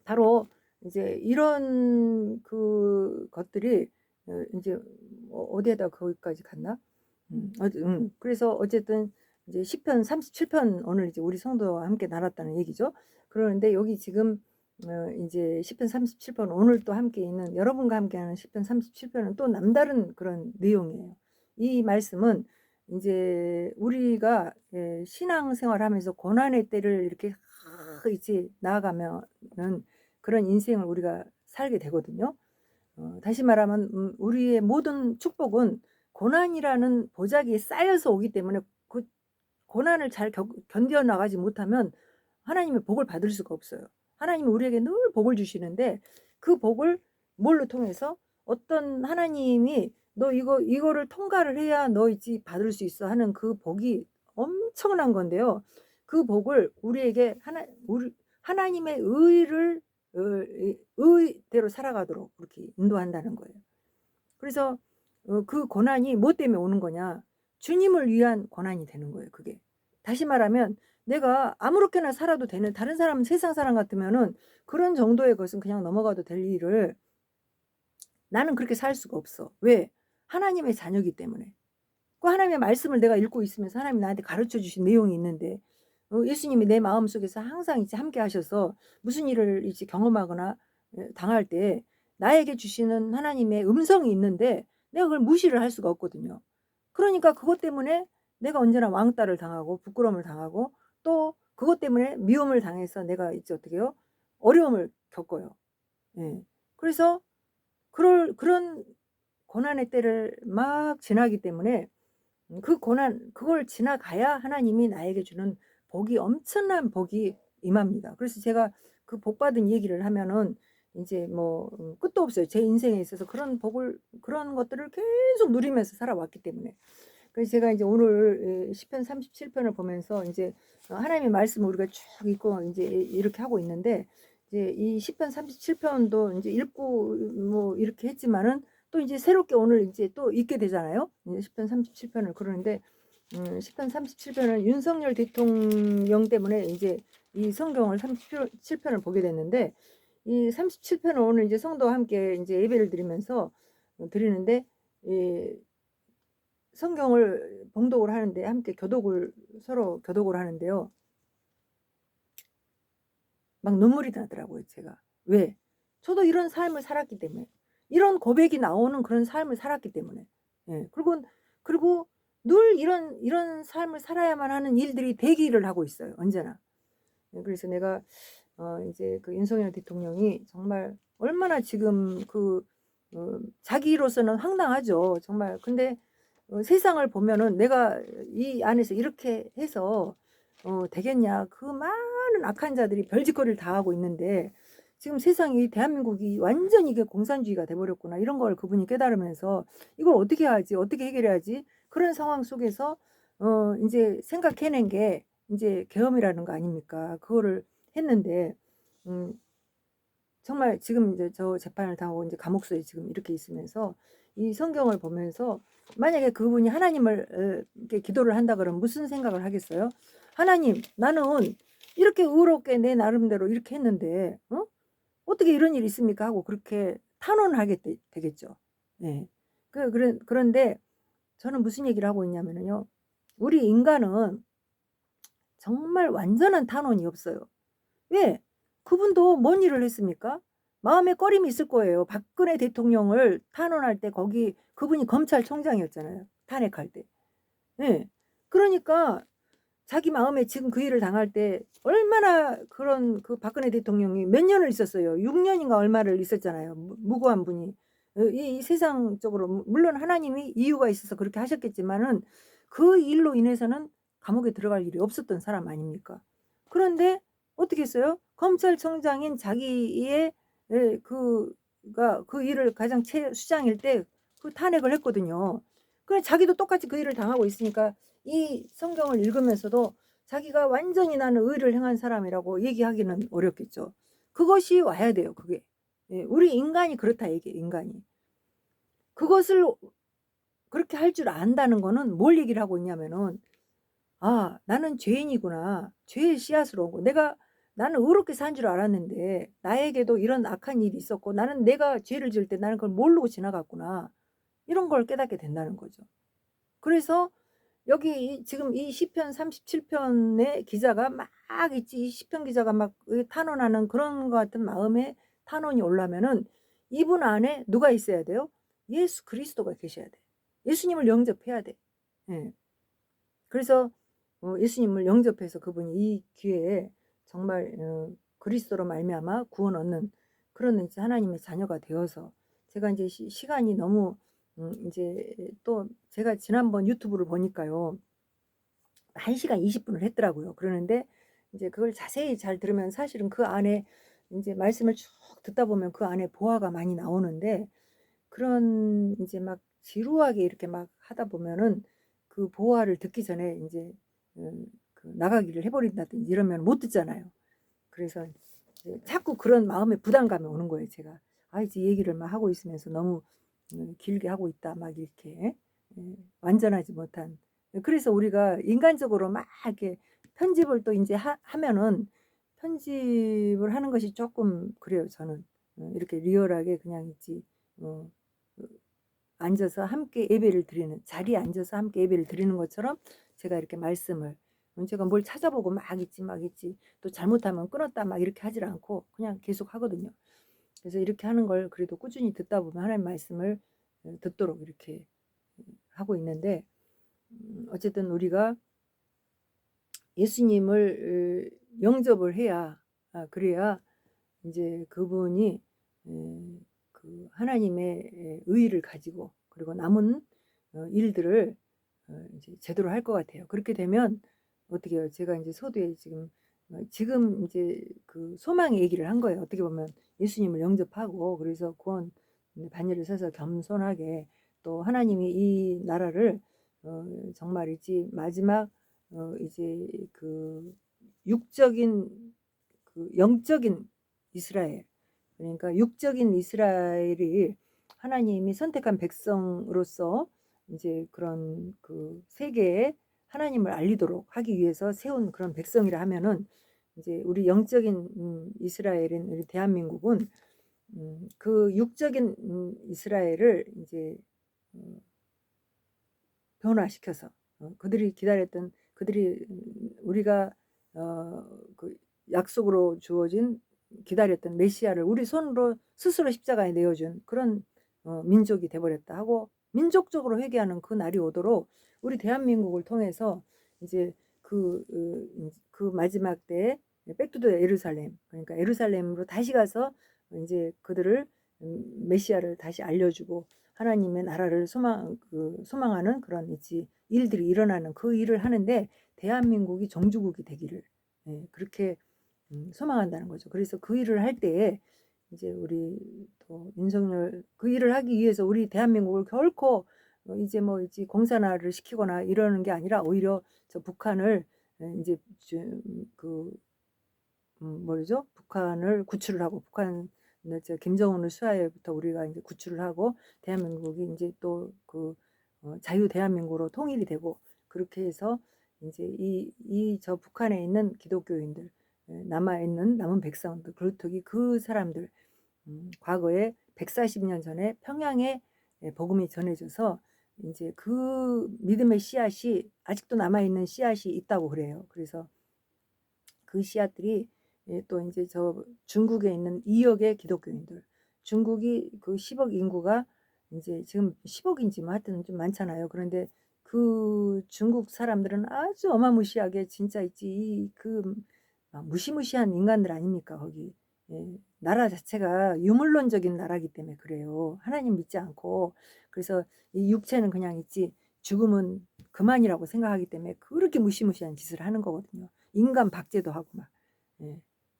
바로 이제 이런 그 것들이 이제 어디에다 거기까지 갔나? 그래서 어쨌든 이제 시편 37편 오늘 이제 우리 성도와 함께 나눴다는 얘기죠. 그러는데 여기 지금 이제 시편 37편 오늘 또 함께 있는 여러분과 함께하는 시편 37편은 또 남다른 그런 내용이에요. 이 말씀은 이제 우리가 신앙생활하면서 고난의 때를 이렇게 이제 나아가면은 그런 인생을 우리가 살게 되거든요. 다시 말하면 우리의 모든 축복은 고난이라는 보자기에 쌓여서 오기 때문에 그 고난을 잘 견뎌 나가지 못하면 하나님의 복을 받을 수가 없어요. 하나님은 우리에게 늘 복을 주시는데 그 복을 뭘로 통해서 어떤 하나님이 너 이거를 통과를 해야 너 있지 받을 수 있어 하는 그 복이 엄청난 건데요. 그 복을 우리에게 하나님의 의를 의대로 살아가도록 그렇게 인도한다는 거예요. 그래서 그 고난이 뭐 때문에 오는 거냐? 주님을 위한 고난이 되는 거예요, 그게. 다시 말하면 내가 아무렇게나 살아도 되는 다른 사람은 세상 사람 같으면은 그런 정도의 것은 그냥 넘어가도 될 일을 나는 그렇게 살 수가 없어. 왜? 하나님의 자녀이기 때문에. 그 하나님의 말씀을 내가 읽고 있으면서 하나님이 나한테 가르쳐 주신 내용이 있는데 예수님이 내 마음속에서 항상 이제 함께 하셔서 무슨 일을 이제 경험하거나 당할 때 나에게 주시는 하나님의 음성이 있는데 내가 그걸 무시를 할 수가 없거든요. 그러니까 그것 때문에 내가 언제나 왕따를 당하고 부끄러움을 당하고 또 그것 때문에 미움을 당해서 내가 이제 어떻게 해요? 어려움을 겪어요. 예. 그래서 그런 고난의 때를 막 지나기 때문에 그 고난 그걸 지나가야 하나님이 나에게 주는 복이 엄청난 복이 임합니다. 그래서 제가 그 복 받은 얘기를 하면은 인제 뭐 끝도 없어요. 제 인생에 있어서 그런 복을 그런 것들을 계속 누리면서 살아왔기 때문에. 그래서 제가 인제 오늘 시편 37편을 보면서 인제 하나님의 말씀을 우리가 쭉 읽고 인제 이렇게 하고 있는데 이제 이 시편 37편도 인제 읽고 뭐 이렇게 했지만은 또 이제 새롭게 오늘 이제 또 읽게 되잖아요. 이제 시편 37편을 그러는데 시편 37편은 윤석열 대통령 때문에 이제 이 성경을 37편을 보게 됐는데 이 37편을 오늘 이제 성도와 함께 이제 예배를 드리면서 드리는데 이 성경을 봉독을 하는데 함께 서로 교독을 하는데요. 막 눈물이 나더라고요, 제가. 왜? 저도 이런 삶을 살았기 때문에. 이런 고백이 나오는 그런 삶을 살았기 때문에. 예. 그리고 늘 이런 삶을 살아야만 하는 일들이 대기를 하고 있어요, 언제나. 예, 그래서 내가 이제 그 윤석열 대통령이 정말 얼마나 지금 자기로서는 황당하죠, 정말. 근데 세상을 보면은 내가 이 안에서 이렇게 해서 되겠냐. 그 많은 악한 자들이 별짓거리를 다 하고 있는데 지금 세상이 대한민국이 완전히 이게 공산주의가 돼 버렸구나. 이런 걸 그분이 깨달으면서 '이걸 어떻게 하지? 어떻게 해결해야지?' 그런 상황 속에서 인제 생각해낸 게 인제 계엄이라는 거 아닙니까? 그거를 했는데 음 정말 지금 이제 저 재판을 당하고 이제 감옥소에 지금 이렇게 있으면서 이 성경을 보면서 만약에 그분이 하나님을 이렇게 기도를 한다 그러면 무슨 생각을 하겠어요? '하나님 나는 이렇게 의롭게 내 나름대로 이렇게 했는데 어떻게 이런 일이 있습니까?' 하고 그렇게 탄원을 하게 되겠죠. 네. 그런데 저는 무슨 얘기를 하고 있냐면요. 우리 인간은 정말 완전한 탄원이 없어요. 왜? 그분도 뭔 일을 했습니까? 마음에 꺼림이 있을 거예요. 박근혜 대통령을 탄원할 때 거기 그분이 검찰총장이었잖아요, 탄핵할 때. 예. 그러니까 자기 마음에 지금 그 일을 당할 때 얼마나 그런 그 박근혜 대통령이 몇 년을 있었어요. 6 년인가 얼마를 있었잖아요, 무고한 분이. 이 세상적으로 물론 하나님이 이유가 있어서 그렇게 하셨겠지만은 그 일로 인해서는 감옥에 들어갈 일이 없었던 사람 아닙니까? 그런데 어떻게 했어요? 검찰총장인 자기의 그가 그 일을 가장 최수장일 때 그 탄핵을 했거든요. 그래 자기도 똑같이 그 일을 당하고 있으니까 이 성경을 읽으면서도 자기가 완전히 나는 의를 행한 사람이라고 얘기하기는 어렵겠죠. 그것이 와야 돼요, 그게. 예, 우리 인간이 그렇다 이게 인간이. 그것을 그렇게 할 줄 안다는 거는 뭘 얘기를 하고 있냐면은 '아 나는 죄인이구나. 죄의 씨앗으로 온 거. 나는 의롭게 산 줄 알았는데 나에게도 이런 악한 일이 있었고 나는 내가 죄를 지을 때 나는 그걸 모르고 지나갔구나.' 이런 걸 깨닫게 된다는 거죠. 그래서 여기 지금 이 시편 37편의 기자가 막 있지, 이 시편 기자가 막 탄원하는 그런 것 같은 마음에 탄원이 오려면은 이분 안에 누가 있어야 돼요? 예수 그리스도가 계셔야 돼. 예수님을 영접해야 돼. 예. 그래서 예수님을 영접해서 그분이 이 기회에 정말 그리스도로 말미암아 구원 얻는 그런 이제 하나님의 자녀가 되어서, 제가 이제 시간이 너무 이제 또 제가 지난번 유튜브를 보니까요. 1시간 20분을 했더라고요. 그러는데 이제 그걸 자세히 잘 들으면 사실은 그 안에 이제 말씀을 쭉 듣다 보면 그 안에 보화가 많이 나오는데, 그런 이제 막 지루하게 이렇게 막 하다 보면은 그 보화를 듣기 전에 이제 그 나가기를 해버린다든지 이러면 못 듣잖아요. 그래서 이제 자꾸 그런 마음의 부담감이 오는 거예요. 제가 이제 얘기를 막 하고 있으면서 너무 길게 하고 있다 막 이렇게 완전하지 못한. 그래서 우리가 인간적으로 막 이렇게 편집을 또 이제 하면은 편집을 하는 것이 조금 그래요. 저는 이렇게 리얼하게 그냥 있지, 어, 그 앉아서 함께 예배를 드리는 자리에 앉아서 함께 예배를 드리는 것처럼 제가 이렇게 말씀을, 제가 뭘 찾아보고 막 있지 또 잘못하면 끊었다 막 이렇게 하질 않고 그냥 계속 하거든요. 그래서 이렇게 하는 걸 그래도 꾸준히 듣다 보면 하나님 말씀을 듣도록 이렇게 하고 있는데, 어쨌든 우리가 예수님을 영접을 해야, 그래야 이제 그분이 그 하나님의 의의를 가지고 그리고 남은 일들을 이제 제대로 할 것 같아요. 그렇게 되면 어떻게 해요? 제가 이제 서두에 지금 이제 그 소망의 얘기를 한 거예요. 어떻게 보면 예수님을 영접하고 그래서 구원 반열에 서서 겸손하게 또 하나님이 이 나라를 정말이지 마지막 이제 그 육적인 그 영적인 이스라엘, 그러니까 육적인 이스라엘이 하나님이 선택한 백성으로서 이제 그런 그 세계에 하나님을 알리도록 하기 위해서 세운 그런 백성이라 하면은, 이제 우리 영적인 이스라엘인 우리 대한민국은 그 육적인 이스라엘을 이제 어, 변화시켜서 그들이 기다렸던, 그들이 우리가 그 약속으로 주어진 기다렸던 메시아를 우리 손으로 스스로 십자가에 내어준 그런 민족이 돼버렸다 하고 민족적으로 회개하는 그 날이 오도록 우리 대한민국을 통해서 이제 그 마지막 때에 백투더 예루살렘, 그러니까 예루살렘으로 다시 가서 이제 그들을 메시아를 다시 알려주고 하나님의 나라를 소망하는 그런 일들이 일어나는 그 일을 하는데, 대한민국이 정주국이 되기를 그렇게 소망한다는 거죠. 그래서 그 일을 할 때에 이제 우리 또 윤석열 그 일을 하기 위해서 우리 대한민국을 결코 이제 뭐 이제 공산화를 시키거나 이러는 게 아니라 오히려 저 북한을 이제 그 뭐죠? 북한을 구출을 하고, 북한 김정은을 수하에부터 우리가 이제 구출을 하고 대한민국이 이제 또 그 자유 대한민국으로 통일이 되고, 그렇게 해서 이제 이 저 북한에 있는 기독교인들, 남아 있는 남은 백성들, 그렇더기 그 사람들 과거에 140년 전에 평양에 복음이 전해져서 이제 그 믿음의 씨앗이 아직도 남아 있는 씨앗이 있다고 그래요. 그래서 그 씨앗들이 또 이제 저 중국에 있는 2억의 기독교인들, 중국이 그 10억 인구가 이제 지금 10억인지 뭐 하여튼 좀 많잖아요. 그런데 그 중국 사람들은 아주 어마무시하게 진짜 있지 그 무시무시한 인간들 아닙니까 거기. 나라 자체가 유물론적인 나라기 때문에 그래요. 하나님 믿지 않고. 그래서 이 육체는 그냥 있지 죽음은 그만이라고 생각하기 때문에 그렇게 무시무시한 짓을 하는 거거든요. 인간 박제도 하고 막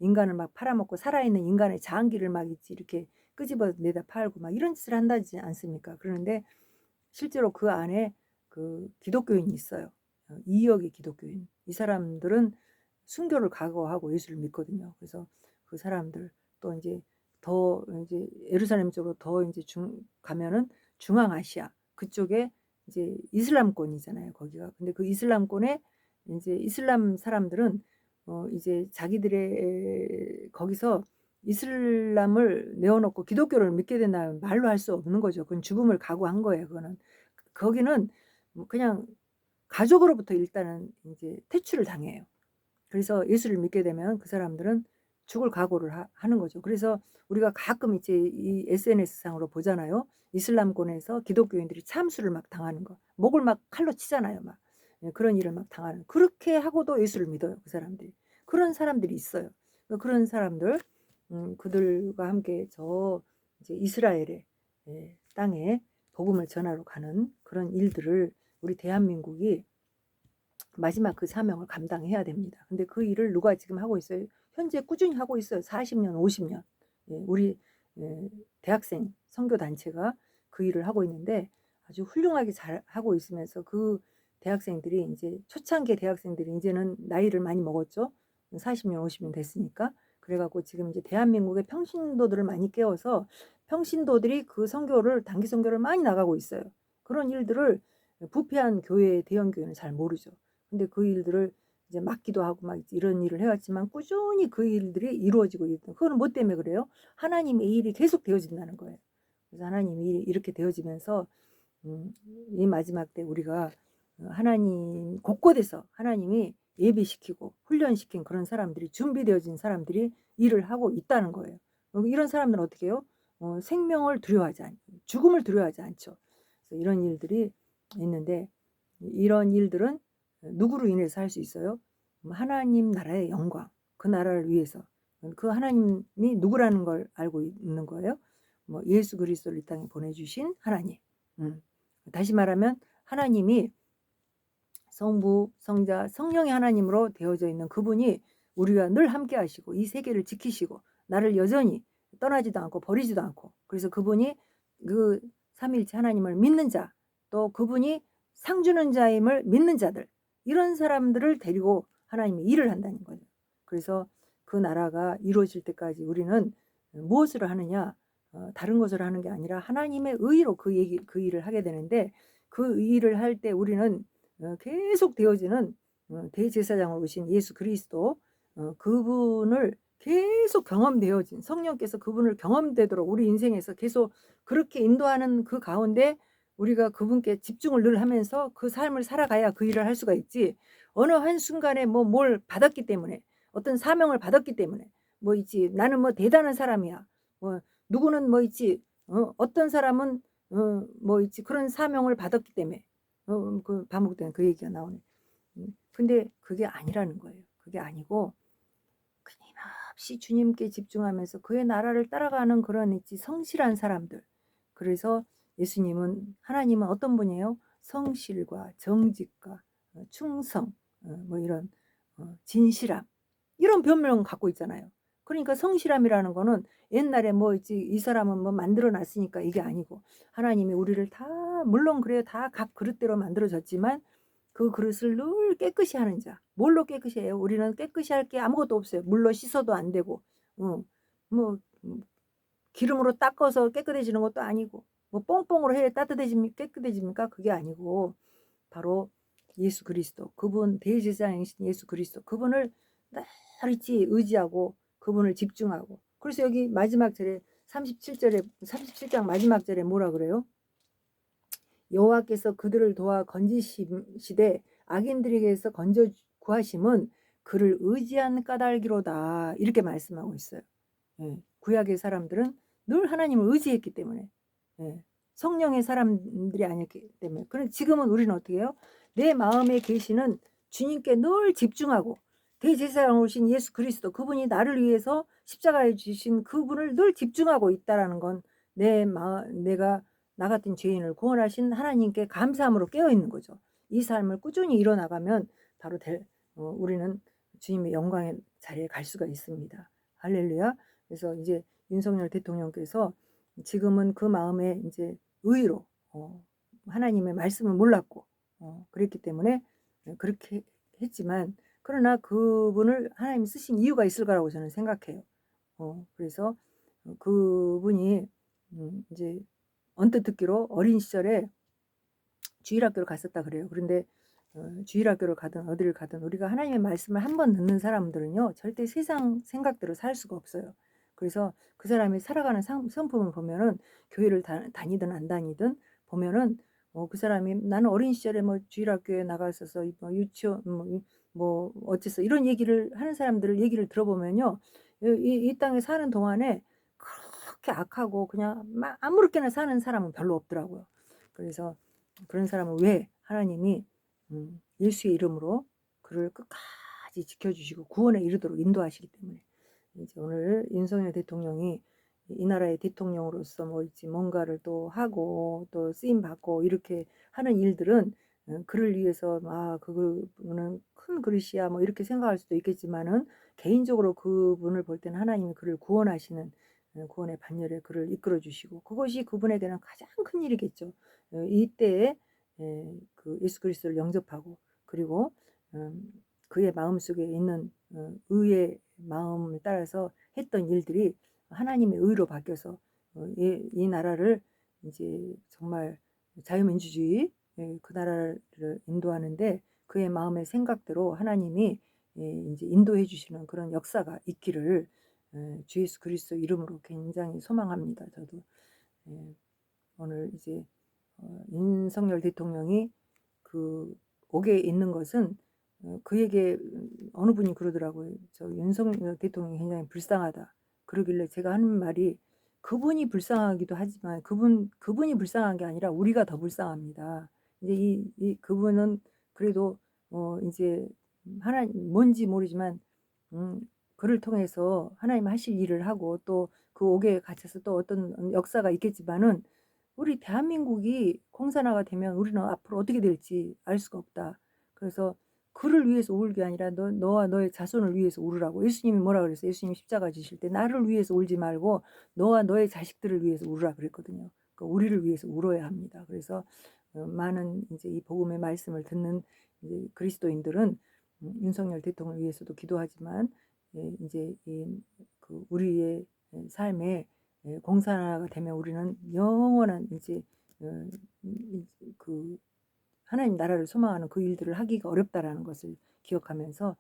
인간을 막 팔아먹고 살아있는 인간의 장기를 막 있지 이렇게 끄집어 내다 팔고 막 이런 짓을 한다지 않습니까? 그러는데 실제로 그 안에 그 기독교인이 있어요. 2억의 기독교인. 이 사람들은 순교를 각오하고 예수를 믿거든요. 그래서 그 사람들 또 이제 더 이제 예루살렘 쪽으로 더 이제 가면은 중앙아시아 그쪽에 이제 이슬람권이잖아요, 거기가. 근데 그 이슬람권에 이제 이슬람 사람들은 이제 자기들의 거기서 이슬람을 내어놓고 기독교를 믿게 된다면 말로 할 수 없는 거죠. 그건 죽음을 각오한 거예요. 그거는 거기는 뭐 그냥 가족으로부터 일단은 이제 퇴출을 당해요. 그래서 예수를 믿게 되면 그 사람들은 죽을 각오를 하는 거죠. 그래서 우리가 가끔 이제 이 SNS상으로 보잖아요. 이슬람권에서 기독교인들이 참수를 막 당하는 거. 목을 막 칼로 치잖아요. 막. 예, 그런 일을 막 당하는. 그렇게 하고도 예수를 믿어요. 그 사람들이. 그런 사람들이 있어요. 그런 사람들, 그들과 함께 저 이제 이스라엘의 땅에 복음을 전하러 가는 그런 일들을 우리 대한민국이 마지막 그 사명을 감당해야 됩니다. 근데 그 일을 누가 지금 하고 있어요? 현재 꾸준히 하고 있어요. 40년, 50년. 우리 대학생 선교단체가 그 일을 하고 있는데 아주 훌륭하게 잘 하고 있으면서 그 대학생들이 이제 초창기 대학생들이 이제는 나이를 많이 먹었죠. 40년, 50년 됐으니까. 그래갖고 지금 이제 대한민국의 평신도들을 많이 깨워서 평신도들이 그 선교를 단기 선교를 많이 나가고 있어요. 그런 일들을 부패한 교회, 대형 교회는 잘 모르죠. 근데 그 일들을 이제 막기도 하고 막 이런 일을 해왔지만 꾸준히 그 일들이 이루어지고 있던. 그거는 뭐 때문에 그래요? 하나님의 일이 계속 되어진다는 거예요. 그래서 하나님의 일이 이렇게 되어지면서 이 마지막 때 우리가 하나님 곳곳에서 하나님이 예비시키고 훈련시킨 그런 사람들이 준비되어진 사람들이 일을 하고 있다는 거예요. 이런 사람들은 어떻게 해요? 생명을 두려워하지 않죠. 죽음을 두려워하지 않죠. 그래서 이런 일들이 있는데 이런 일들은 누구로 인해서 할 수 있어요? 하나님 나라의 영광, 그 나라를 위해서. 그 하나님이 누구라는 걸 알고 있는 거예요. 뭐 예수 그리스도를 이 땅에 보내주신 하나님. 다시 말하면 하나님이 성부, 성자, 성령의 하나님으로 되어져 있는 그분이 우리와 늘 함께 하시고 이 세계를 지키시고 나를 여전히 떠나지도 않고 버리지도 않고, 그래서 그분이 그 삼위일체 하나님을 믿는 자, 또 그분이 상 주는 자임을 믿는 자들, 이런 사람들을 데리고 하나님이 일을 한다는 거죠. 그래서 그 나라가 이루어질 때까지 우리는 무엇을 하느냐, 다른 것을 하는 게 아니라 하나님의 의로 그 일을 하게 되는데, 그 일을 할 때 우리는 계속 되어지는 대제사장으로 오신 예수 그리스도, 그분을 계속 경험되어진 성령께서 그분을 경험되도록 우리 인생에서 계속 그렇게 인도하는 그 가운데 우리가 그분께 집중을 늘 하면서 그 삶을 살아가야 그 일을 할 수가 있지. 어느 한순간에 뭐 뭘 받았기 때문에, 어떤 사명을 받았기 때문에 뭐 있지, 나는 뭐 대단한 사람이야, 뭐 누구는 뭐 있지, 어떤 사람은 뭐 있지, 그런 사명을 받았기 때문에 그 반복되는 그 얘기가 나오네. 근데 그게 아니라는 거예요. 그게 아니고 끊임없이 주님께 집중하면서 그의 나라를 따라가는 그런 있지 성실한 사람들. 그래서 예수님은, 하나님은 어떤 분이에요? 성실과 정직과 충성, 뭐 이런 진실함, 이런 변명 갖고 있잖아요. 그러니까 성실함이라는 거는 옛날에 뭐 있지, 이 사람은 뭐 만들어 놨으니까 이게 아니고, 하나님이 우리를 다, 물론 그래요, 다 각 그릇대로 만들어졌지만 그 그릇을 늘 깨끗이 하는 자. 뭘로 깨끗이 해요? 우리는 깨끗이 할 게 아무것도 없어요. 물로 씻어도 안 되고, 뭐 기름으로 닦아서 깨끗해지는 것도 아니고, 뭐 뽕뽕으로 해야 깨끗해집니까? 그게 아니고 바로 예수 그리스도, 그분 대제사장이신 예수 그리스도, 그분을 날있지 의지하고 그분을 집중하고. 그래서 여기 마지막 절에 37장 마지막 절에 뭐라 그래요? 여호와께서 그들을 도와 건지시되 악인들에게서 건져 구하심은 그를 의지한 까닭이로다, 이렇게 말씀하고 있어요. 구약의 사람들은 늘 하나님을 의지했기 때문에, 성령의 사람들이 아니었기 때문에. 그런데 지금은 우리는 어떻게 해요? 내 마음에 계시는 주님께 늘 집중하고, 대제사장으로 오신 예수 그리스도, 그분이 나를 위해서 십자가에 주신 그분을 늘 집중하고 있다라는 건 내가 나 같은 죄인을 구원하신 하나님께 감사함으로 깨어 있는 거죠. 이 삶을 꾸준히 이뤄나가면 바로 우리는 주님의 영광의 자리에 갈 수가 있습니다. 할렐루야. 그래서 이제 윤석열 대통령께서 지금은 그 마음에 이제 의로 하나님의 말씀을 몰랐고 그랬기 때문에 그렇게 했지만, 그러나 그분을 하나님이 쓰신 이유가 있을 거라고 저는 생각해요. 그래서 그분이 이제 언뜻 듣기로 어린 시절에 주일학교를 갔었다 그래요. 그런데 주일학교를 가든 어디를 가든 우리가 하나님의 말씀을 한 번 듣는 사람들은요, 절대 세상 생각대로 살 수가 없어요. 그래서 그 사람이 살아가는 성품을 보면은, 교회를 다니든 안 다니든 보면은 그 사람이 나는 어린 시절에 뭐 주일학교에 나갔어서 뭐 유치원 뭐 어째서 이런 얘기를 하는 사람들을 얘기를 들어보면요. 이 땅에 사는 동안에 그렇게 악하고 그냥 막 아무렇게나 사는 사람은 별로 없더라고요. 그래서 그런 사람은 왜 하나님이 예수의 이름으로 그를 끝까지 지켜주시고 구원에 이르도록 인도하시기 때문에 이제 오늘 윤석열 대통령이 이 나라의 대통령으로서 뭐 있지 뭔가를 또 하고 또 쓰임 받고 이렇게 하는 일들은 그를 위해서 그분은 큰 그릇이야 뭐 이렇게 생각할 수도 있겠지만은 개인적으로 그분을 볼 때는 하나님이 그를 구원하시는 구원의 반열에 그를 이끌어 주시고 그것이 그분에게는 가장 큰 일이겠죠. 이때에 그 예수 그리스도를 영접하고 그리고 음, 그의 마음속에 있는 의의 마음을 따라서 했던 일들이 하나님의 의로 바뀌어서 이 나라를 이제 정말 자유민주주의 그 나라를 인도하는데 그의 마음의 생각대로 하나님이 이제 인도해 주시는 그런 역사가 있기를 주 예수 그리스도 이름으로 굉장히 소망합니다. 저도 예, 오늘 이제 윤석열 대통령이 그 옥에 있는 것은 그에게 어느 분이 그러더라고요. 저 윤석열 대통령이 굉장히 불쌍하다. 그러길래 제가 하는 말이 그분이 불쌍하기도 하지만 그분이 불쌍한 게 아니라 우리가 더 불쌍합니다. 이제 이 그분은 그래도 이제 하나님 뭔지 모르지만 음, 그를 통해서 하나님 하실 일을 하고 또 그 옥에 갇혀서 또 어떤 역사가 있겠지만은 우리 대한민국이 공산화가 되면 우리는 앞으로 어떻게 될지 알 수가 없다. 그래서 그를 위해서 울게 아니라 너와 너의 자손을 위해서 울으라고. 예수님이 뭐라 그랬어요? 예수님이 십자가 지실 때 나를 위해서 울지 말고 너와 너의 자식들을 위해서 울으라 그랬거든요. 그러니까 우리를 위해서 울어야 합니다. 그래서 많은 이제 이 복음의 말씀을 듣는 이제 그리스도인들은 윤석열 대통령을 위해서도 기도하지만 이제 그 우리의 삶에 공산화가 되면 우리는 영원한 이제 어, 그 하나님 나라를 소망하는 그 일들을 하기가 어렵다라는 것을 기억하면서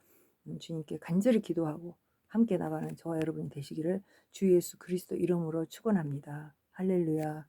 주님께 간절히 기도하고 함께 나가는 저와 여러분이 되시기를 주 예수 그리스도 이름으로 축원합니다. 할렐루야.